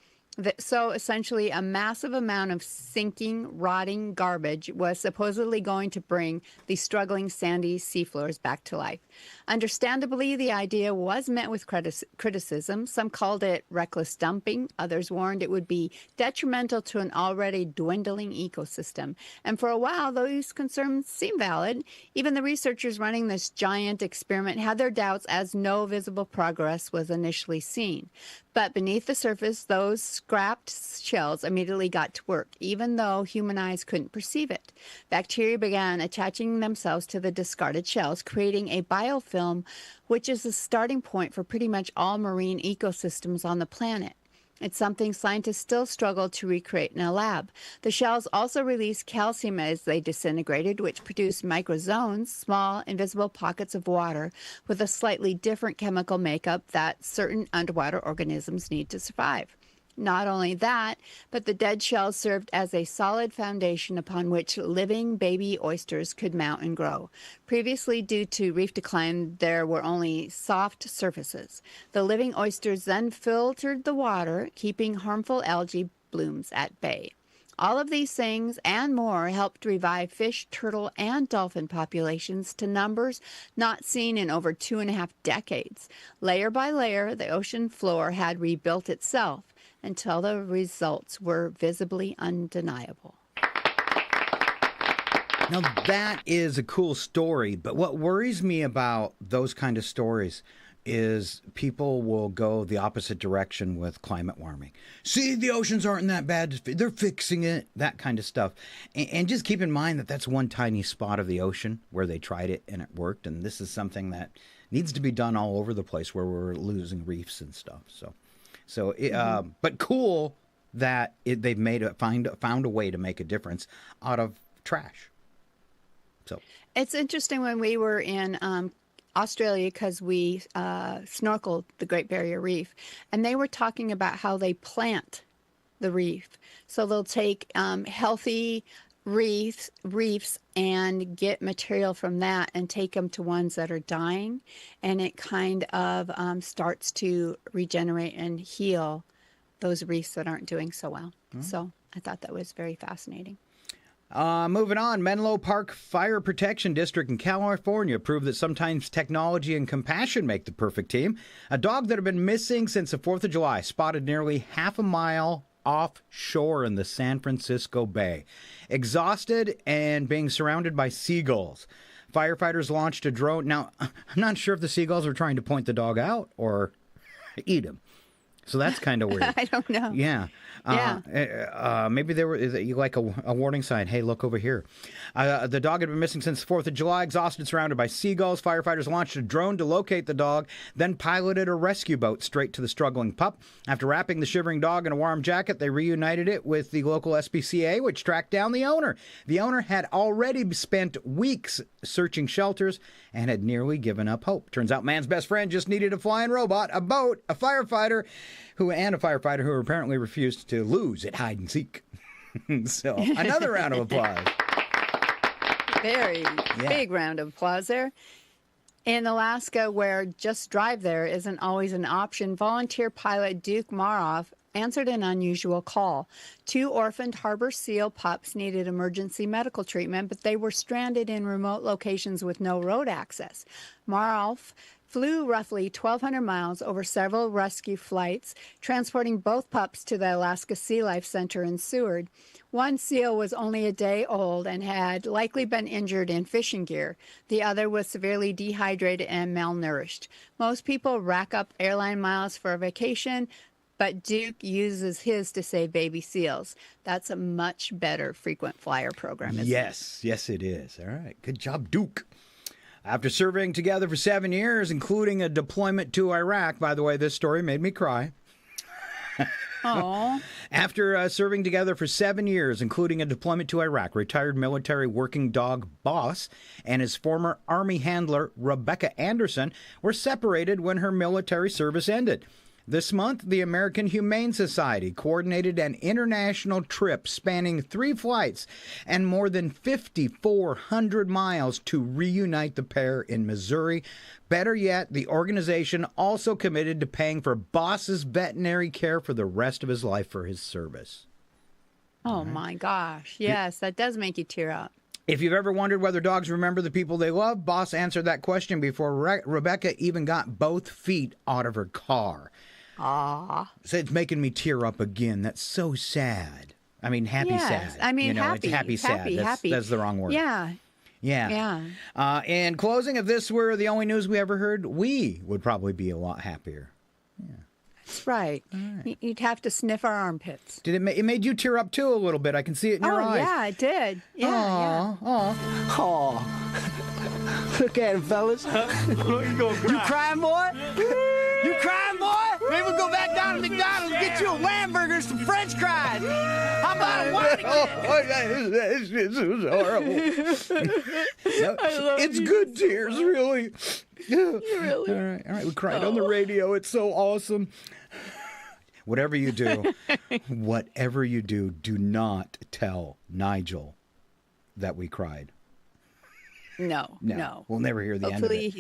So essentially, a massive amount of sinking, rotting garbage was supposedly going to bring the struggling sandy seafloors back to life. Understandably, the idea was met with criticism. Some called it reckless dumping. Others warned it would be detrimental to an already dwindling ecosystem. And for a while, those concerns seemed valid. Even the researchers running this giant experiment had their doubts, as no visible progress was initially seen. But beneath the surface, those scrapped shells immediately got to work, even though human eyes couldn't perceive it. Bacteria began attaching themselves to the discarded shells, creating a biofilm, which is the starting point for pretty much all marine ecosystems on the planet. It's something scientists still struggle to recreate in a lab. The shells also released calcium as they disintegrated, which produced microzones, small, invisible pockets of water with a slightly different chemical makeup that certain underwater organisms need to survive. Not only that, but the dead shells served as a solid foundation upon which living baby oysters could mount and grow. Previously, due to reef decline, there were only soft surfaces. The living oysters then filtered the water, keeping harmful algae blooms at bay. All of these things and more helped revive fish, turtle, and dolphin populations to numbers not seen in over 2.5 decades. Layer by layer, the ocean floor had rebuilt itself until the results were visibly undeniable. Now, that is a cool story, but what worries me about those kind of stories is people will go the opposite direction with climate warming. See, the oceans aren't that bad. They're fixing it, that kind of stuff. And just keep in mind that that's one tiny spot of the ocean where they tried it and it worked. And this is something that needs to be done all over the place where we're losing reefs and stuff. But cool that they've found a way to make a difference out of trash. So it's interesting when we were in Australia because we snorkeled the Great Barrier Reef, and they were talking about how they plant the reef. So they'll take healthy reefs and get material from that and take them to ones that are dying, and it kind of starts to regenerate and heal those reefs that aren't doing so well. So I thought that was very fascinating. Moving on, Menlo Park Fire Protection District in California proved that sometimes technology and compassion make the perfect team. A dog that had been missing since the 4th of July spotted nearly half a mile offshore in the San Francisco Bay. Exhausted and being surrounded by seagulls, firefighters launched a drone. Now, I'm not sure if the seagulls were trying to point the dog out or eat him. So that's kind of weird. I don't know. Yeah. Maybe they were like a warning sign. Hey, look over here. The dog had been missing since the 4th of July, exhausted, surrounded by seagulls. Firefighters launched a drone to locate the dog, then piloted a rescue boat straight to the struggling pup. After wrapping the shivering dog in a warm jacket, they reunited it with the local SPCA, which tracked down the owner. The owner had already spent weeks searching shelters and had nearly given up hope. Turns out man's best friend just needed a flying robot, a boat, a firefighter who apparently refused to lose at hide and seek. So another round of applause. Very big round of applause there. In Alaska, where just drive there isn't always an option, volunteer pilot Duke Maroff answered an unusual call. 2 orphaned harbor seal pups needed emergency medical treatment, but they were stranded in remote locations with no road access. Maroff flew roughly 1,200 miles over several rescue flights, transporting both pups to the Alaska Sea Life Center in Seward. One seal was only a day old and had likely been injured in fishing gear. The other was severely dehydrated and malnourished. Most people rack up airline miles for a vacation, but Duke uses his to save baby seals. That's a much better frequent flyer program, isn't it? Yes, it is. All right. Good job, Duke. After serving together for 7 years, including a deployment to Iraq, by the way, this story made me cry. Aww. After serving together for 7 years, including a deployment to Iraq, retired military working dog Boss and his former Army handler, Rebecca Anderson, were separated when her military service ended. This month, the American Humane Society coordinated an international trip spanning 3 flights and more than 5,400 miles to reunite the pair in Missouri. Better yet, the organization also committed to paying for Boss's veterinary care for the rest of his life for his service. Oh, my gosh. Yes, that does make you tear up. If you've ever wondered whether dogs remember the people they love, Boss answered that question before Rebecca even got both feet out of her car. Ah, so it's making me tear up again. That's so sad. I mean, happy sad. I mean, happy, happy sad. That's the wrong word. Yeah. In closing, if this were the only news we ever heard, we would probably be a lot happier. That's right. You'd have to sniff our armpits. Did it made you tear up too a little bit? I can see it in your eyes. Oh yeah, it did. Yeah. Look at him, fellas. You crying, boy? You crying, boy? Maybe we'll go back down to McDonald's and get you a Lamburger and some French fries. How about a wine again? This is horrible. It's good tears, really. Really? All right. We cried on the radio. It's so awesome. Whatever you do, do not tell Nigel that we cried. No. We'll never hear the end of it.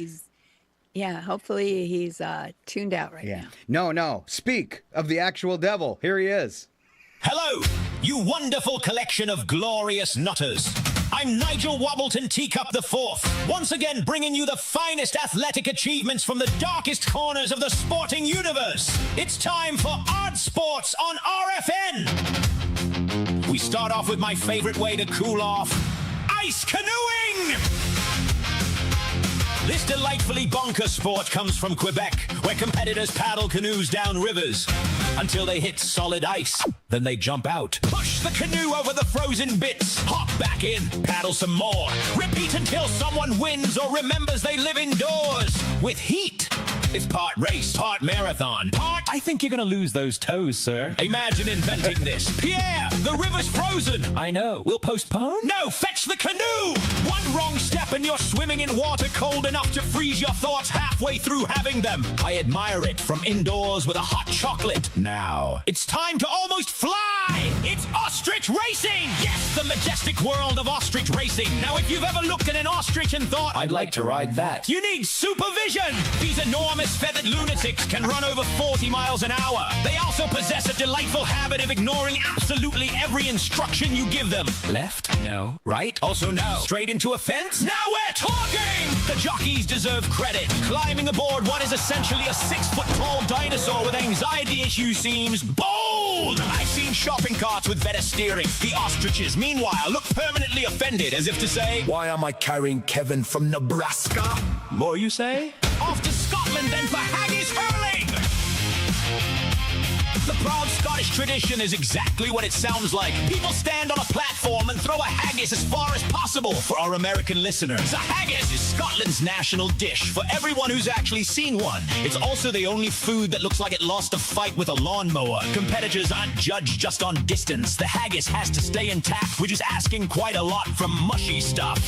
Hopefully he's tuned out right now. No. Speak of the actual devil. Here he is. Hello, you wonderful collection of glorious nutters. I'm Nigel Wobbleton Teacup IV, once again bringing you the finest athletic achievements from the darkest corners of the sporting universe. It's time for Odd Sports on RFN. We start off with my favorite way to cool off, ice canoeing. This delightfully bonkers sport comes from Quebec, where competitors paddle canoes down rivers until they hit solid ice. Then they jump out, push the canoe over the frozen bits, hop back in, paddle some more. Repeat until someone wins or remembers they live indoors. With heat, it's part race, part marathon, part... I think you're going to lose those toes, sir. Imagine inventing this. Pierre, The river's frozen. I know. We'll postpone? No, fetch the canoe. One wrong step and you're swimming in water cold enough to freeze your thoughts halfway through having them. I admire it from indoors with a hot chocolate. Now, it's time to almost fly. It's ostrich racing. Yes, the majestic world of ostrich racing. Now, if you've ever looked at an ostrich and thought, I'd like to ride that, you need supervision. These enormous feathered lunatics can run over 40 miles an hour. They also possess a delightful habit of ignoring absolutely every instruction you give them. Left? No. Right? Also no. Straight into a fence? Now we're talking! The jockeys deserve credit. Climbing aboard what is essentially a 6-foot-tall dinosaur with anxiety issues seems bold! I've seen shopping carts with better steering. The ostriches, meanwhile, look permanently offended, as if to say, why am I carrying Kevin from Nebraska? More, you say? Off to Scotland then for haggis hurling! The proud Scottish tradition is exactly what it sounds like. People stand on a platform and throw a haggis as far as possible for our American listeners. A haggis is Scotland's national dish for everyone who's actually seen one. It's also the only food that looks like it lost a fight with a lawnmower. Competitors aren't judged just on distance. The haggis has to stay intact, which is asking quite a lot from mushy stuff.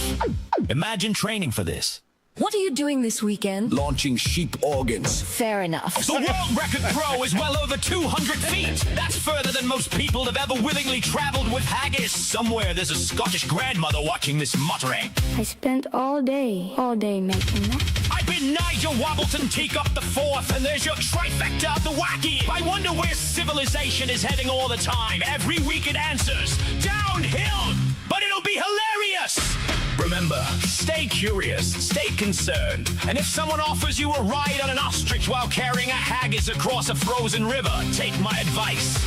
Imagine training for this. What are you doing this weekend? Launching sheep organs. Fair enough. The world record throw is well over 200 feet. That's further than most people have ever willingly traveled with haggis. Somewhere there's a Scottish grandmother watching this muttering. I spent all day making that. I've been Nigel Wobbleton Teacup the Fourth, and there's your trifecta of the wacky. I wonder where civilization is heading all the time. Every week it answers downhill, but it'll be hilarious. Remember, stay curious, stay concerned, and if someone offers you a ride on an ostrich while carrying a haggis across a frozen river, take my advice.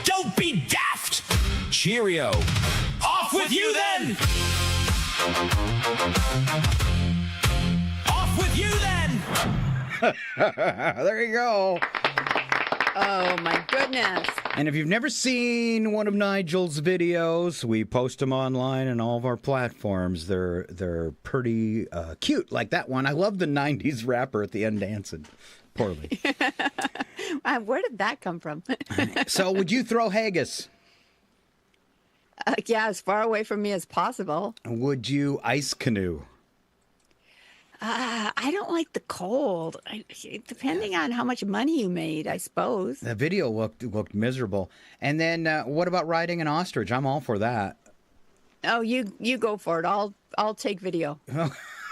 Don't be daft! Cheerio. Off with you then! Off with you then! There you go. Oh my goodness. And if you've never seen one of Nigel's videos, we post them online on all of our platforms. They're pretty cute, like that one. I love the 90s rapper at the end dancing. Poorly. Where did that come from? So would you throw haggis? Yeah, as far away from me as possible. Would you ice canoe? I don't like the cold. Depending on how much money you made, I suppose. The video looked miserable. And then what about riding an ostrich? I'm all for that. Oh, you go for it. I'll take video.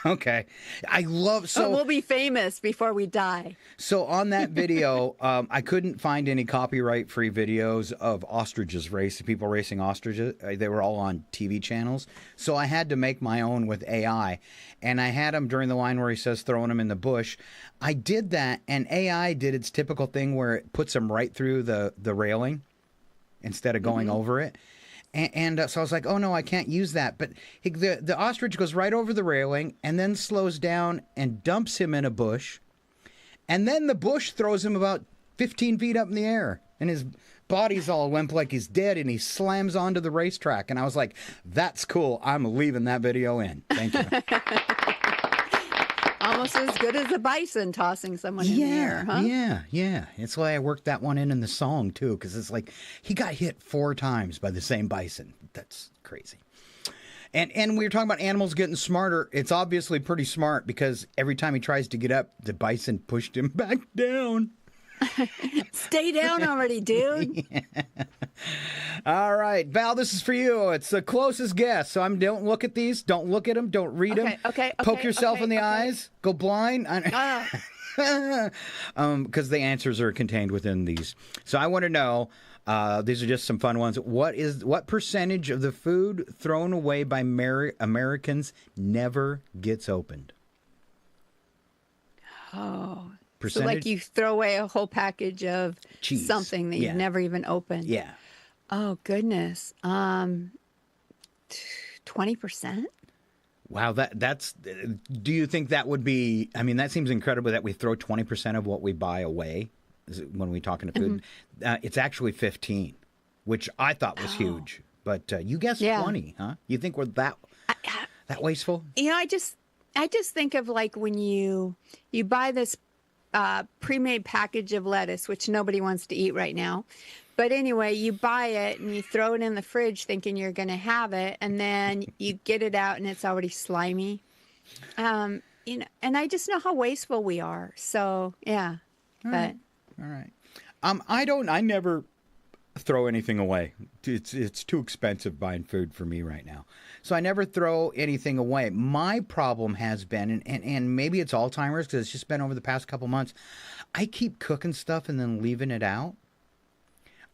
Okay. I love we'll be famous before we die. So on that video, I couldn't find any copyright-free videos of ostriches racing, people racing ostriches. They were all on TV channels. So I had to make my own with AI. And I had him during the line where he says throwing them in the bush. I did that, and AI did its typical thing where it puts them right through the railing instead of going over it. And so I was like, oh, no, I can't use that. But the ostrich goes right over the railing and then slows down and dumps him in a bush. And then the bush throws him about 15 feet up in the air. And his body's all limp like he's dead. And he slams onto the racetrack. And I was like, that's cool. I'm leaving that video in. Thank you. Almost as good as a bison tossing someone in the air, huh? Yeah. It's why I worked that one in the song, too, because it's like he got hit 4 times by the same bison. That's crazy. And we were talking about animals getting smarter. It's obviously pretty smart because every time he tries to get up, the bison pushed him back down. Stay down already, dude. Yeah. All right, Val, this is for you. It's the closest guess. So don't look at these. Don't look at them. Don't read them. Poke yourself in the eyes. Go blind. Because the answers are contained within these. So I want to know. These are just some fun ones. What percentage of the food thrown away by Americans never gets opened? Oh. Percentage? So like you throw away a whole package of cheese. Something that you've never even opened. Yeah. Oh, goodness. 20%? Wow, that's. Do you think that would be? I mean, that seems incredible that we throw 20% of what we buy away when we talking to food. It's actually 15, which I thought was huge. But you guessed 20, huh? You think we're that wasteful? You know, I just think of like when you buy this pre-made package of lettuce, which nobody wants to eat right now. But anyway, you buy it and you throw it in the fridge thinking you're going to have it, and then you get it out and it's already slimy. And I just know how wasteful we are. So yeah, All right. I never throw anything away. It's too expensive buying food for me right now. So I never throw anything away. My problem has been, and maybe it's Alzheimer's because it's just been over the past couple months, I keep cooking stuff and then leaving it out.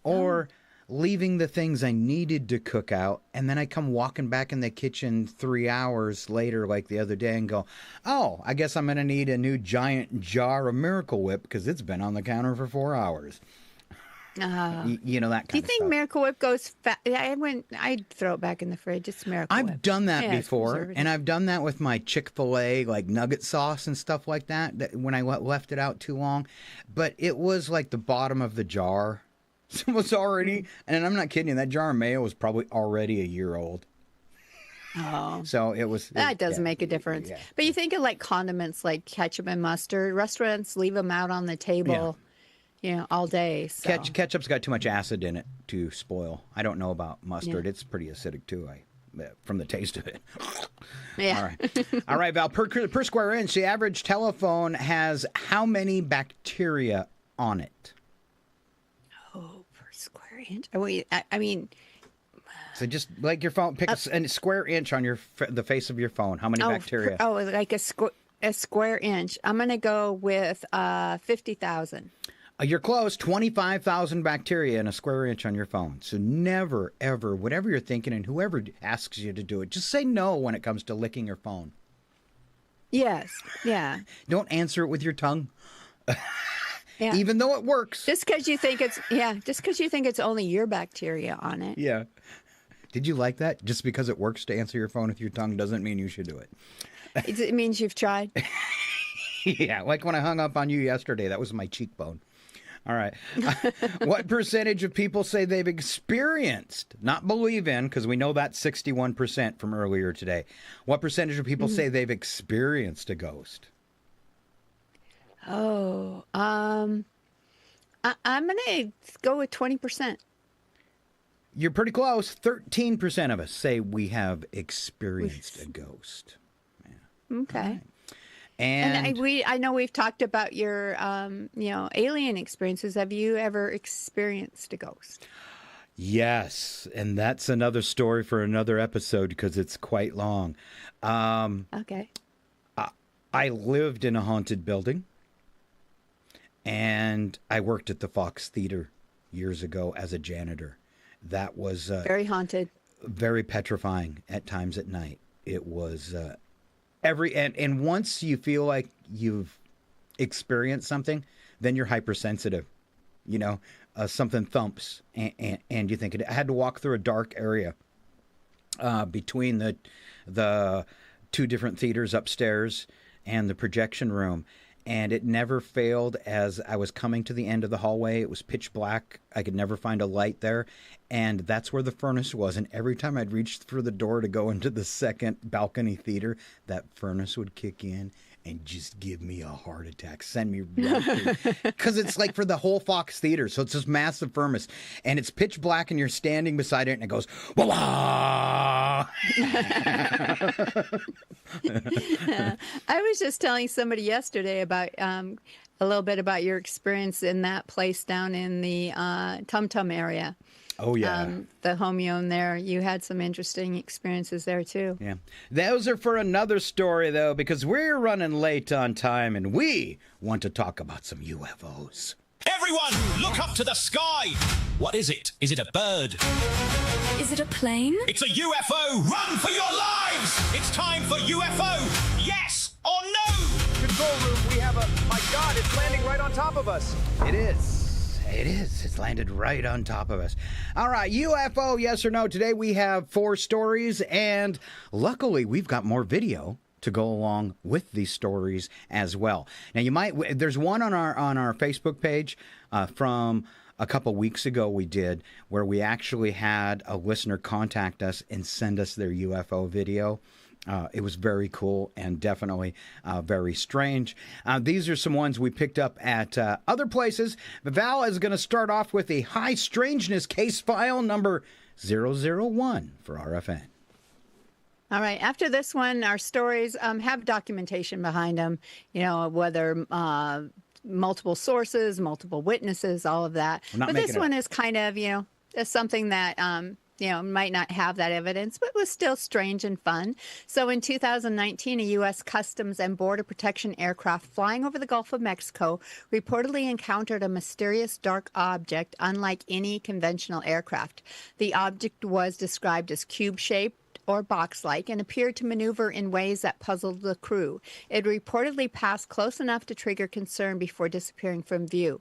Or leaving the things I needed to cook out, and then I come walking back in the kitchen 3 hours later, like the other day, and go, oh, I guess I'm going to need a new giant jar of Miracle Whip because it's been on the counter for 4 hours. You know, that kind of stuff. Do you think Miracle Whip goes fast? I'd throw it back in the fridge. It's Miracle Whip. I've done that Yeah, it's before, preservative. and I've done that with my Chick-fil-A, like nugget sauce and stuff like that when I left it out too long. But it was like the bottom of the jar. It was already, and I'm not kidding you, that jar of mayo was probably already a year old. Oh. So it was. That does make a difference. Yeah. But you think of like condiments like ketchup and mustard. Restaurants leave them out on the table, all day. So. Ketchup's got too much acid in it to spoil. I don't know about mustard. It's pretty acidic too. From the taste of it. Yeah. All right, Val. Per square inch, the average telephone has how many bacteria on it? Oh, per square inch. I mean. So just like your phone, pick a square inch on the face of your phone. How many bacteria? Like a square inch. I'm going to go with 50,000. You're close. 25,000 bacteria in a square inch on your phone. So never, ever, whatever you're thinking, and whoever asks you to do it, just say no when it comes to licking your phone. Yes. Yeah. Don't answer it with your tongue. Yeah. Even though it works. Just because you think it's only your bacteria on it. Yeah. Did you like that? Just because it works to answer your phone with your tongue doesn't mean you should do it. It means you've tried. Yeah, like when I hung up on you yesterday, that was my cheekbone. All right. What percentage of people say they've experienced, not believe in, because we know that's 61% from earlier today. What percentage of people say they've experienced a ghost? Oh, I'm going to go with 20%. You're pretty close. 13% of us say we have experienced a ghost. Yeah. Okay. Right. And I know we've talked about your, alien experiences. Have you ever experienced a ghost? Yes, and that's another story for another episode because it's quite long. Okay. I lived in a haunted building, and I worked at the Fox Theater years ago as a janitor. That was very haunted, very petrifying at times at night. It was and once you feel like you've experienced something, then you're hypersensitive. You know, something thumps, and you think I had to walk through a dark area between the two different theaters upstairs and the projection room. And it never failed as I was coming to the end of the hallway. It was pitch black. I could never find a light there. And that's where the furnace was. And every time I'd reach for the door to go into the second balcony theater, that furnace would kick in and just give me a heart attack. Send me right through. Because it's like for the whole Fox Theater. So it's this massive furnace. And it's pitch black and you're standing beside it and it goes, wah! I was just telling somebody yesterday about a little bit about your experience in that place down in the Tum Tum area. Oh, yeah. The home you own there. You had some interesting experiences there, too. Yeah. Those are for another story, though, because we're running late on time and we want to talk about some UFOs. Everyone, look up to the sky! What is it? Is it a bird? Is it a plane? It's a UFO! Run for your lives! It's time for UFO! Yes or no? Control room, we have my God, it's landing right on top of us. It is. It is. It's landed right on top of us. All right, UFO, yes or no. Today we have 4 stories, and luckily we've got more video to go along with these stories as well. Now, there's one on our Facebook page from a couple weeks ago we did where we actually had a listener contact us and send us their UFO video. It was very cool and definitely very strange. These are some ones we picked up at other places. Val is going to start off with a high strangeness case file number 001 for RFN. All right. After this one, our stories have documentation behind them, whether multiple sources, multiple witnesses, all of that. But this one is kind of, is something that, might not have that evidence, but was still strange and fun. So in 2019, a U.S. Customs and Border Protection aircraft flying over the Gulf of Mexico reportedly encountered a mysterious dark object unlike any conventional aircraft. The object was described as cube-shaped or box-like and appeared to maneuver in ways that puzzled the crew. It reportedly passed close enough to trigger concern before disappearing from view.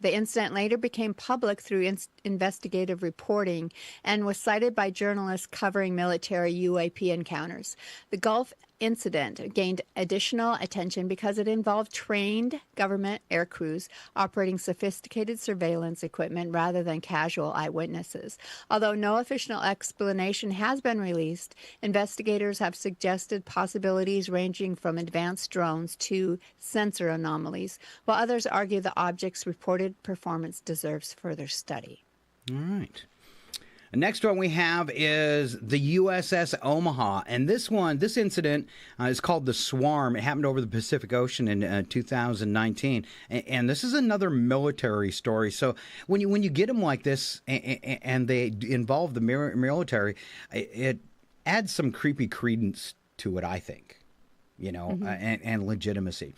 The incident later became public through investigative reporting and was cited by journalists covering military UAP encounters. The Gulf incident gained additional attention because it involved trained government air crews operating sophisticated surveillance equipment rather than casual eyewitnesses. Although no official explanation has been released, investigators have suggested possibilities ranging from advanced drones to sensor anomalies, while others argue the object's reported performance deserves further study. All right. The next one we have is the USS Omaha, and this incident is called the Swarm. It happened over the Pacific Ocean in 2019, and this is another military story. So when you get them like this, and they involve the military, it adds some creepy credence to it, I think, and legitimacy.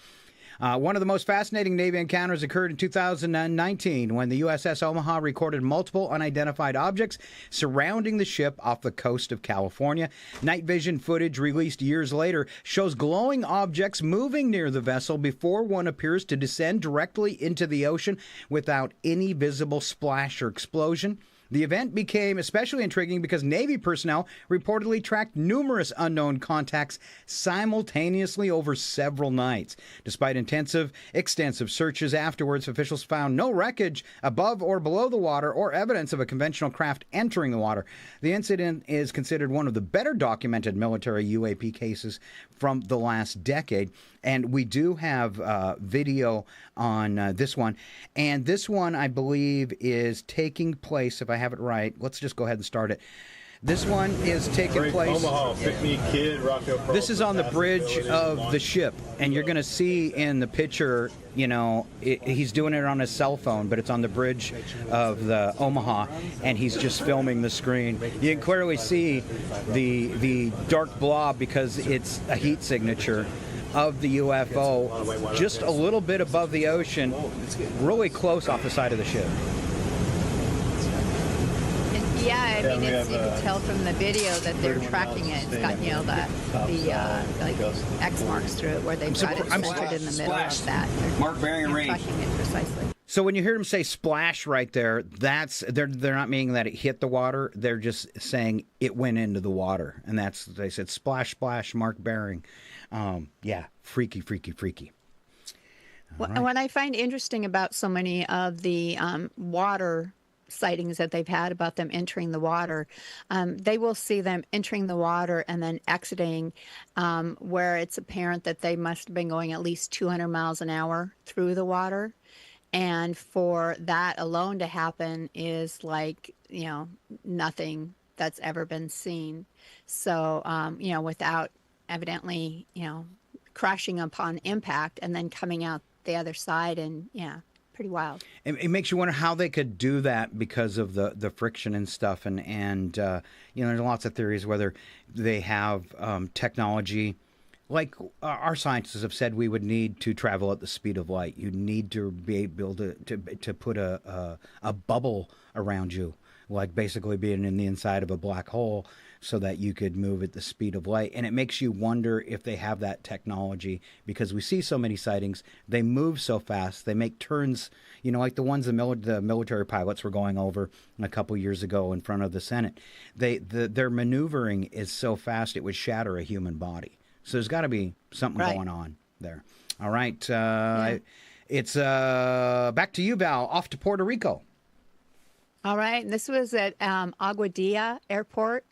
One of the most fascinating Navy encounters occurred in 2019 when the USS Omaha recorded multiple unidentified objects surrounding the ship off the coast of California. Night vision footage released years later shows glowing objects moving near the vessel before one appears to descend directly into the ocean without any visible splash or explosion. The event became especially intriguing because Navy personnel reportedly tracked numerous unknown contacts simultaneously over several nights. Despite extensive searches afterwards, officials found no wreckage above or below the water or evidence of a conventional craft entering the water. The incident is considered one of the better documented military UAP cases from the last decade. And we do have video on this one. And this one, I believe, is taking place, if I have it right, let's just go ahead and start it. This one is taking place. Omaha, pick me kid, Rockville Pro. This is on the bridge of the ship, and you're going to see in the picture, he's doing it on his cell phone, but it's on the bridge of the Omaha, and he's just filming the screen. You can clearly see the dark blob because it's a heat signature of the UFO just a little bit above the ocean, really close off the side of the ship. Yeah, I mean, you can tell from the video that they're tracking it. It's got, the X marks through it where they've got it centered in the middle of that. Mark bearing range. Tracking it precisely. So when you hear them say splash right there, they're not meaning that it hit the water. They're just saying it went into the water, and they said splash, splash, mark bearing. Freaky. Right. What I find interesting about so many of the water sightings that they've had about them entering the water, they will see them entering the water and then exiting, where it's apparent that they must have been going at least 200 miles an hour through the water. And for that alone to happen is like, nothing that's ever been seen. So, without evidently, crashing upon impact and then coming out the other side, and pretty wild. It makes you wonder how they could do that because of the friction and stuff, and there's lots of theories whether they have technology. Like our scientists have said, we would need to travel at the speed of light. You need to be able to put a bubble around you, like basically being in the inside of a black hole, so that you could move at the speed of light. And it makes you wonder if they have that technology, because we see so many sightings. They move so fast. They make turns, like the ones the military pilots were going over a couple years ago in front of the Senate. Their maneuvering is so fast it would shatter a human body. So there's got to be something going on there. All right. It's back to you, Val, off to Puerto Rico. All right. This was at Aguadilla Airport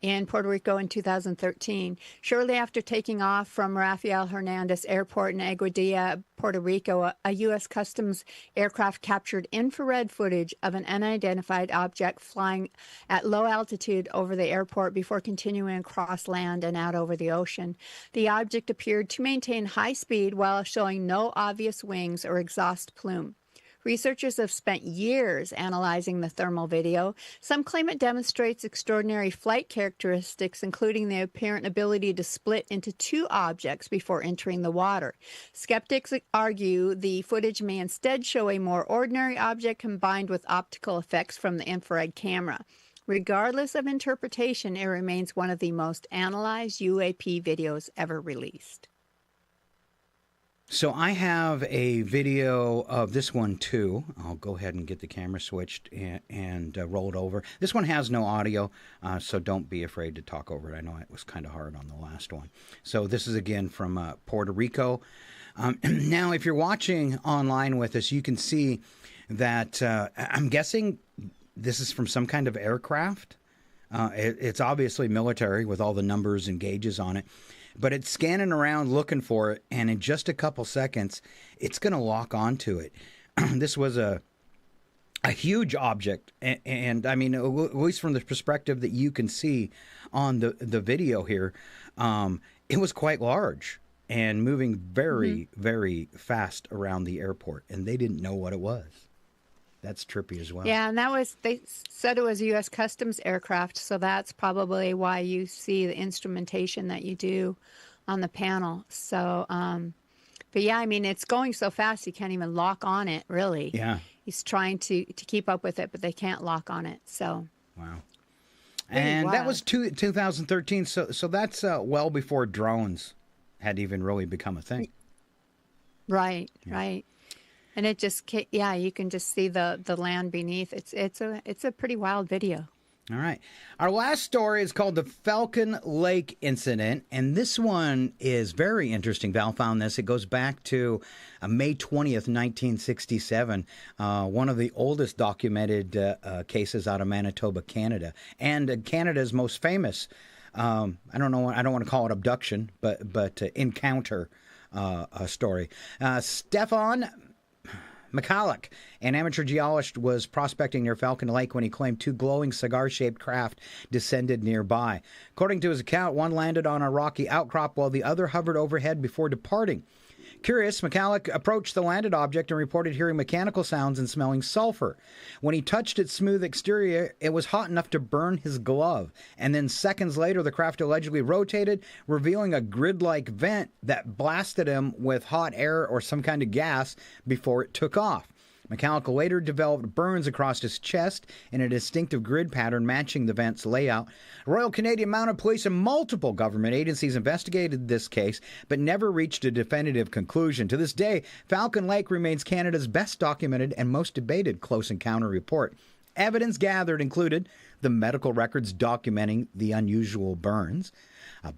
in Puerto Rico in 2013. Shortly after taking off from Rafael Hernandez Airport in Aguadilla, Puerto Rico, a U.S. Customs aircraft captured infrared footage of an unidentified object flying at low altitude over the airport before continuing across land and out over the ocean. The object appeared to maintain high speed while showing no obvious wings or exhaust plume. Researchers have spent years analyzing the thermal video. Some claim it demonstrates extraordinary flight characteristics, including the apparent ability to split into two objects before entering the water. Skeptics argue the footage may instead show a more ordinary object combined with optical effects from the infrared camera. Regardless of interpretation, it remains one of the most analyzed UAP videos ever released. So I have a video of this one too. I'll go ahead and get the camera switched and roll it over. This one has no audio, so don't be afraid to talk over it. I know it was kind of hard on the last one. So this is again from Puerto Rico. Now, if you're watching online with us, you can see that I'm guessing this is from some kind of aircraft. It's obviously military with all the numbers and gauges on it. But it's scanning around looking for it, and in just a couple seconds, it's going to lock onto it. This was a huge object, and I mean, at least from the perspective that you can see on the video here, it was quite large and moving very, very fast around the airport, and they didn't know what it was. That's trippy as well. Yeah, and they said it was a U.S. Customs aircraft, so that's probably why you see the instrumentation that you do on the panel. So, but yeah, I mean, it's going so fast you can't even lock on it, really. Yeah. He's trying to keep up with it, but they can't lock on it, so. Wow. And that was 2013, so that's well before drones had even really become a thing. Right, right. And it just, yeah, you can just see the land beneath. It's a pretty wild video. All right. Our last story is called the Falcon Lake Incident, and this one is very interesting. Val found this. It goes back to May 20th, 1967, one of the oldest documented cases out of Manitoba, Canada, and Canada's most famous, I don't want to call it abduction, but encounter story. Stefan McCulloch, an amateur geologist, was prospecting near Falcon Lake when he claimed two glowing cigar-shaped craft descended nearby. According to his account, one landed on a rocky outcrop while the other hovered overhead before departing. Curious, McCulloch approached the landed object and reported hearing mechanical sounds and smelling sulfur. When he touched its smooth exterior, it was hot enough to burn his glove. And then seconds later, the craft allegedly rotated, revealing a grid-like vent that blasted him with hot air or some kind of gas before it took off. McCulloch later developed burns across his chest in a distinctive grid pattern matching the vent's layout. Royal Canadian Mounted Police and multiple government agencies investigated this case, but never reached a definitive conclusion. To this day, Falcon Lake remains Canada's best documented and most debated close encounter report. Evidence gathered included the medical records documenting the unusual burns,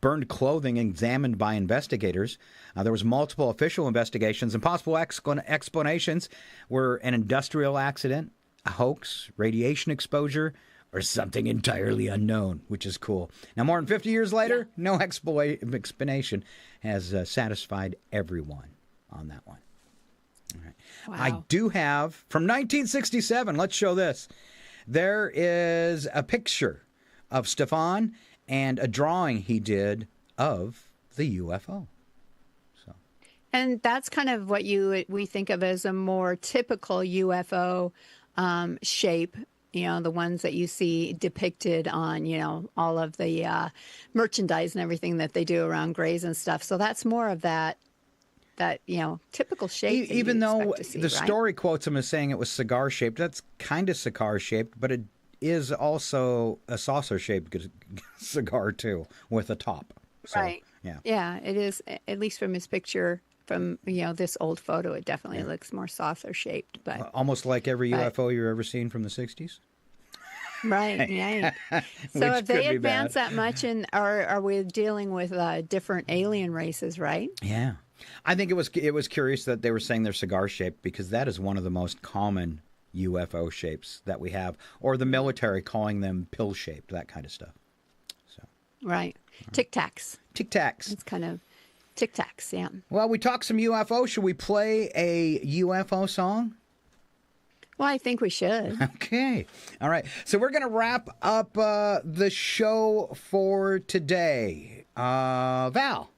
burned clothing examined by investigators. There was multiple official investigations, and possible explanations were an industrial accident, a hoax, radiation exposure, or something entirely unknown, which is cool. Now, more than 50 years later, no explanation has satisfied everyone on that one. All right. Wow. I do have, from 1967, let's show this. There is a picture of Stefan and a drawing he did of the UFO. And that's kind of what we think of as a more typical UFO shape, you know, the ones that you see depicted on, you know, all of the merchandise and everything that they do around graves and stuff. So that's more of that, you know, typical shape. Even though the story quotes him as saying it was cigar-shaped, that's kind of cigar-shaped, but it is also a saucer-shaped cigar, too, with a top. So, right. Yeah. Yeah, it is, at least from his picture, from, you know, this old photo, it definitely looks more saucer-shaped. But almost like every UFO you've ever seen from the 60s? Right, yeah. So if they advance that much, and are we dealing with different alien races, right? Yeah. I think it was curious that they were saying they're cigar-shaped, because that is one of the most common UFO shapes that we have, or the military calling them pill-shaped, that kind of stuff. Right. Tic Tacs. Tic Tacs. It's kind of Tic Tacs, yeah. Well, we talked some UFO. Should we play a UFO song? Well, I think we should. Okay. All right. So we're going to wrap up the show for today. Val.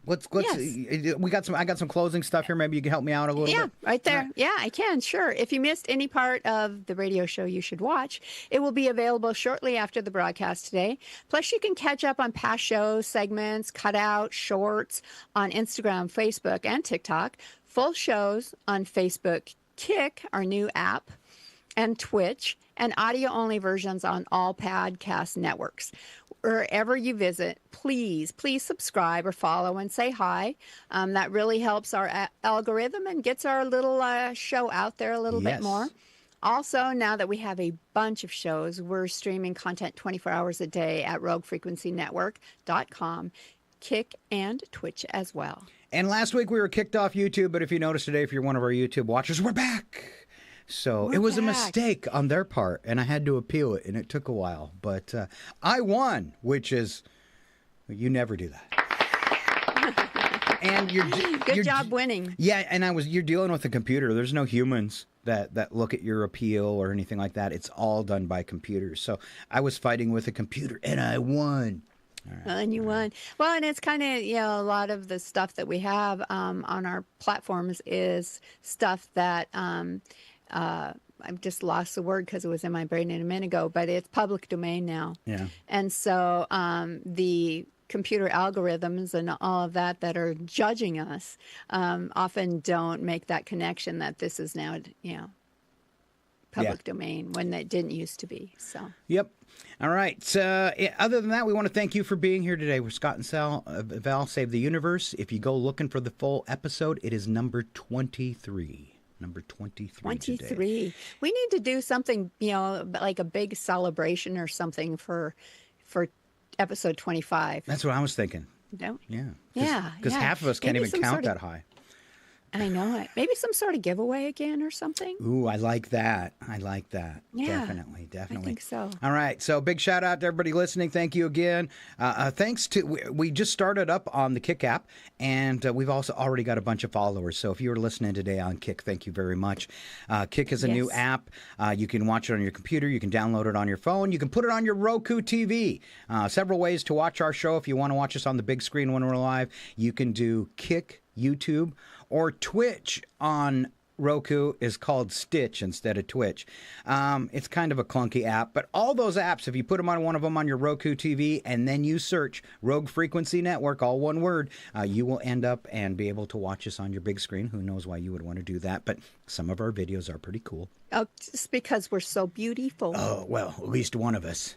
Yes. I got some closing stuff here. Maybe you can help me out a little bit. Yeah, right there. Yeah, I can. Sure. If you missed any part of the radio show you should watch, it will be available shortly after the broadcast today. Plus, you can catch up on past shows, segments, cutout, shorts on Instagram, Facebook, and TikTok. Full shows on Facebook, Kick, our new app, and Twitch, and audio-only versions on all podcast networks. Wherever you visit, please subscribe or follow and say hi. That really helps our algorithm and gets our little show out there a little bit more. Also, now that we have a bunch of shows, we're streaming content 24 hours a day at roguefrequencynetwork.com, Kick, and Twitch as well. And last week we were kicked off YouTube, but if you notice today, if you're one of our YouTube watchers, we're back. So it was a mistake on their part, and I had to appeal it, and it took a while. But I won, which is, you never do that. And Good job winning. Yeah, and you're dealing with a computer. There's no humans that look at your appeal or anything like that. It's all done by computers. So I was fighting with a computer, and I won. Well, and you won. Well, and it's kind of, a lot of the stuff that we have on our platforms is stuff that I've just lost the word because it was in my brain a minute ago, but it's public domain now. Yeah. And so the computer algorithms and all of that are judging us often don't make that connection that this is now, public domain when that didn't used to be. So. Yep. All right. Other than that, we want to thank you for being here today. We're Scott and Val Save the Universe. If you go looking for the full episode, it is number 23. Number 23. 23. Today. We need to do something, like a big celebration or something for episode 25. That's what I was thinking. No? Yeah. Yeah. Because half of us can't even count that high. I know it. Maybe some sort of giveaway again or something. Ooh, I like that. Yeah, Definitely. I think so. All right. So big shout out to everybody listening. Thank you again. Thanks to, we just started up on the Kick app, and we've also already got a bunch of followers. So if you were listening today on Kick, thank you very much. Kick is a new app. You can watch it on your computer. You can download it on your phone. You can put it on your Roku TV. Several ways to watch our show. If you want to watch us on the big screen when we're live, you can do Kick YouTube, or Twitch on Roku is called Stitch instead of Twitch. It's kind of a clunky app, but all those apps, if you put them on one of them on your Roku TV and then you search Rogue Frequency Network, all one word, you will end up and be able to watch us on your big screen. Who knows why you would want to do that, but some of our videos are pretty cool. Oh, just because we're so beautiful. Oh, well, at least one of us.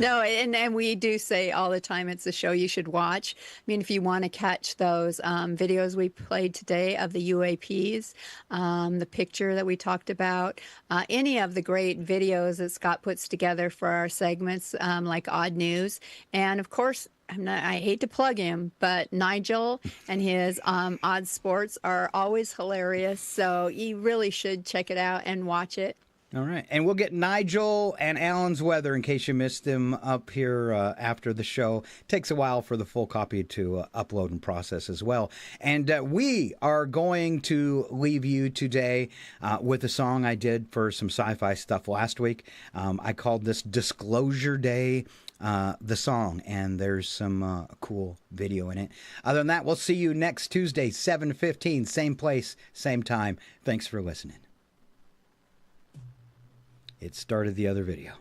No, and we do say all the time it's a show you should watch. I mean, if you want to catch those videos we played today of the UAPs, the picture that we talked about, any of the great videos that Scott puts together for our segments, like Odd News, and of course, I hate to plug him, but Nigel and his Odd Sports are always hilarious. So you really should check it out and watch it. All right. And we'll get Nigel and Alan's weather in case you missed them up here after the show. Takes a while for the full copy to upload and process as well. And we are going to leave you today with a song I did for some sci-fi stuff last week. I called this Disclosure Day. The song, and there's some cool video in it. Other than that, we'll see you next Tuesday, 7:15, same place, same time. Thanks for listening. It started the other video.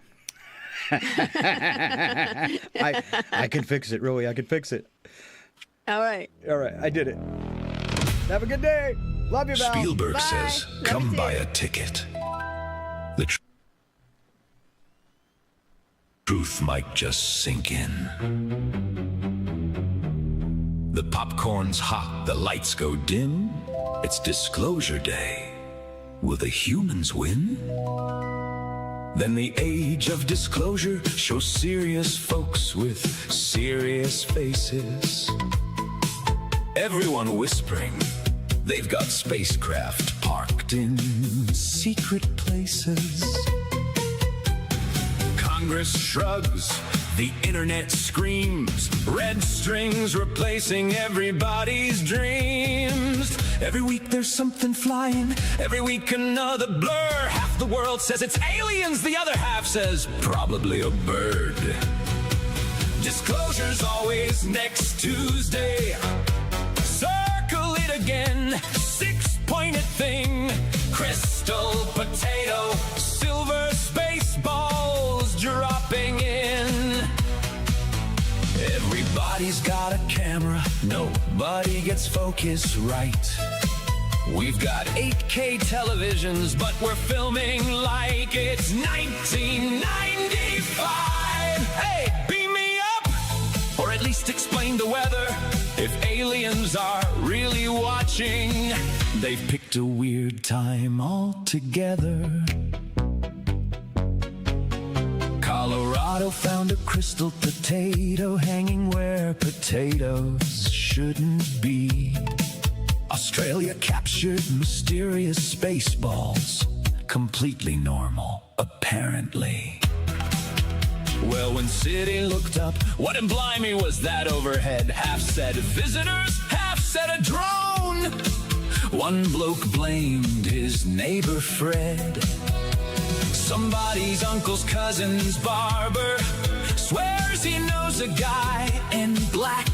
I can fix it, really. I can fix it. All right. I did it. Have a good day. Love you, Val. Spielberg Bye. says, come buy a ticket. The truth might just sink in. The popcorn's hot, the lights go dim. It's Disclosure Day. Will the humans win? Then the age of disclosure shows serious folks with serious faces. Everyone whispering they've got spacecraft parked in secret places. Congress shrugs, the internet screams, red strings replacing everybody's dreams. Every week there's something flying, every week another blur. Half the world says it's aliens, the other half says probably a bird. Disclosure's always next Tuesday. Circle it again, six-pointed thing. Crystal potato, silver space balls dropping in. Everybody's got a camera, nobody gets focus right. We've got 8K televisions, but we're filming like it's 1995. Hey, beam me up, or at least explain the weather. If aliens are really watching, they've picked a weird time altogether. Colorado found a crystal potato hanging where potatoes shouldn't be. Australia captured mysterious space balls. Completely normal, apparently. Well, when City looked up, what in blimey was that overhead? Half said visitors, half said a drone. One bloke blamed his neighbor Fred. Somebody's uncle's cousin's barber swears he knows a guy in black.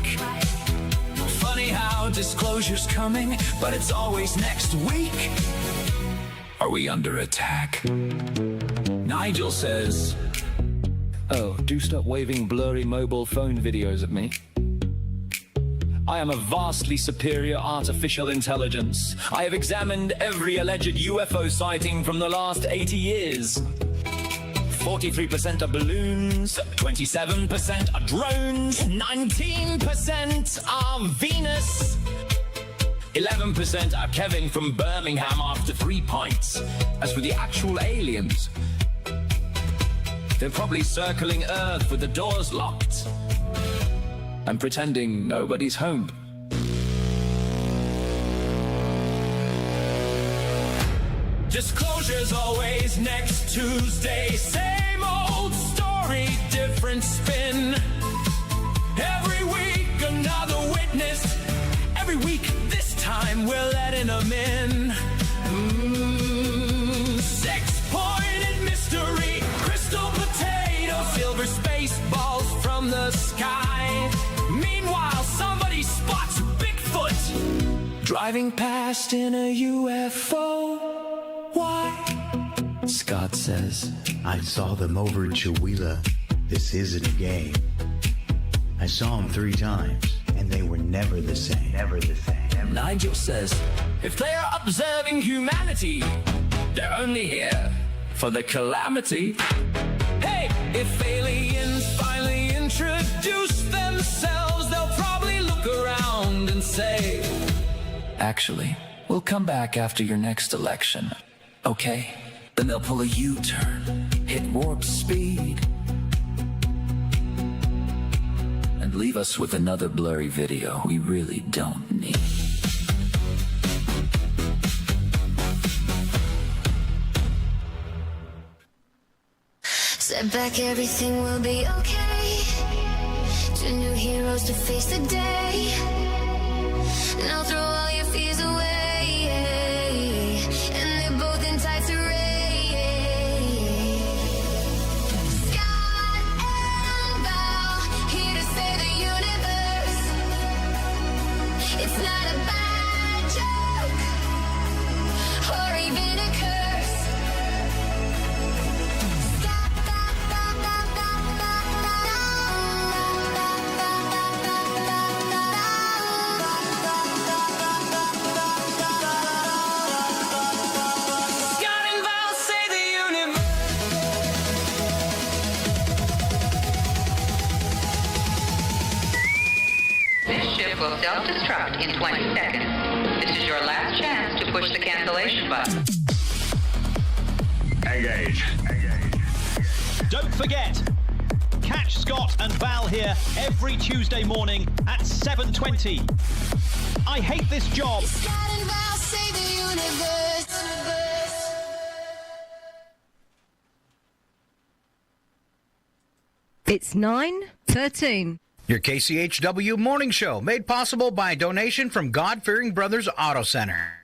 Funny how disclosure's coming, but it's always next week. Are we under attack? Nigel says, "Oh, do stop waving blurry mobile phone videos at me. I am a vastly superior artificial intelligence. I have examined every alleged UFO sighting from the last 80 years. 43% are balloons, 27% are drones, 19% are Venus, 11% are Kevin from Birmingham after 3 pints. As for the actual aliens, they're probably circling Earth with the doors locked and pretending nobody's home." Disclosure's always next Tuesday. Same old story, different spin. Every week another witness. Every week this time we're letting them in. Six-pointed mystery. Crystal potato, silver space balls from the sky. Meanwhile, somebody spots Bigfoot driving past in a UFO. Why? Scott says, "I saw them over in Chihuahua. This isn't a game. I saw them 3 times, and they were never the same. Never the same." Nigel says, "If they are observing humanity, they're only here for the calamity." Hey, if aliens finally introduce themselves, they'll probably look around and say, Actually, we'll come back after your next election. Okay? Then they'll pull a U-turn, hit warp speed, and leave us with another blurry video we really don't need. Set back, everything will be okay. 2 new heroes to face the day. Now throw all your fears away. And they're both in tights array. Scott and Val, here to save the universe. It's not a bad joke, or even a curse. Will self-destruct in 20 seconds. This is your last chance to push the cancellation button. Engage. Don't forget, catch Scott and Val here every Tuesday morning at 7:20. I hate this job. Scott and Val save the universe. It's 9:13. Your KCHW Morning Show, made possible by a donation from God-Fearing Brothers Auto Center.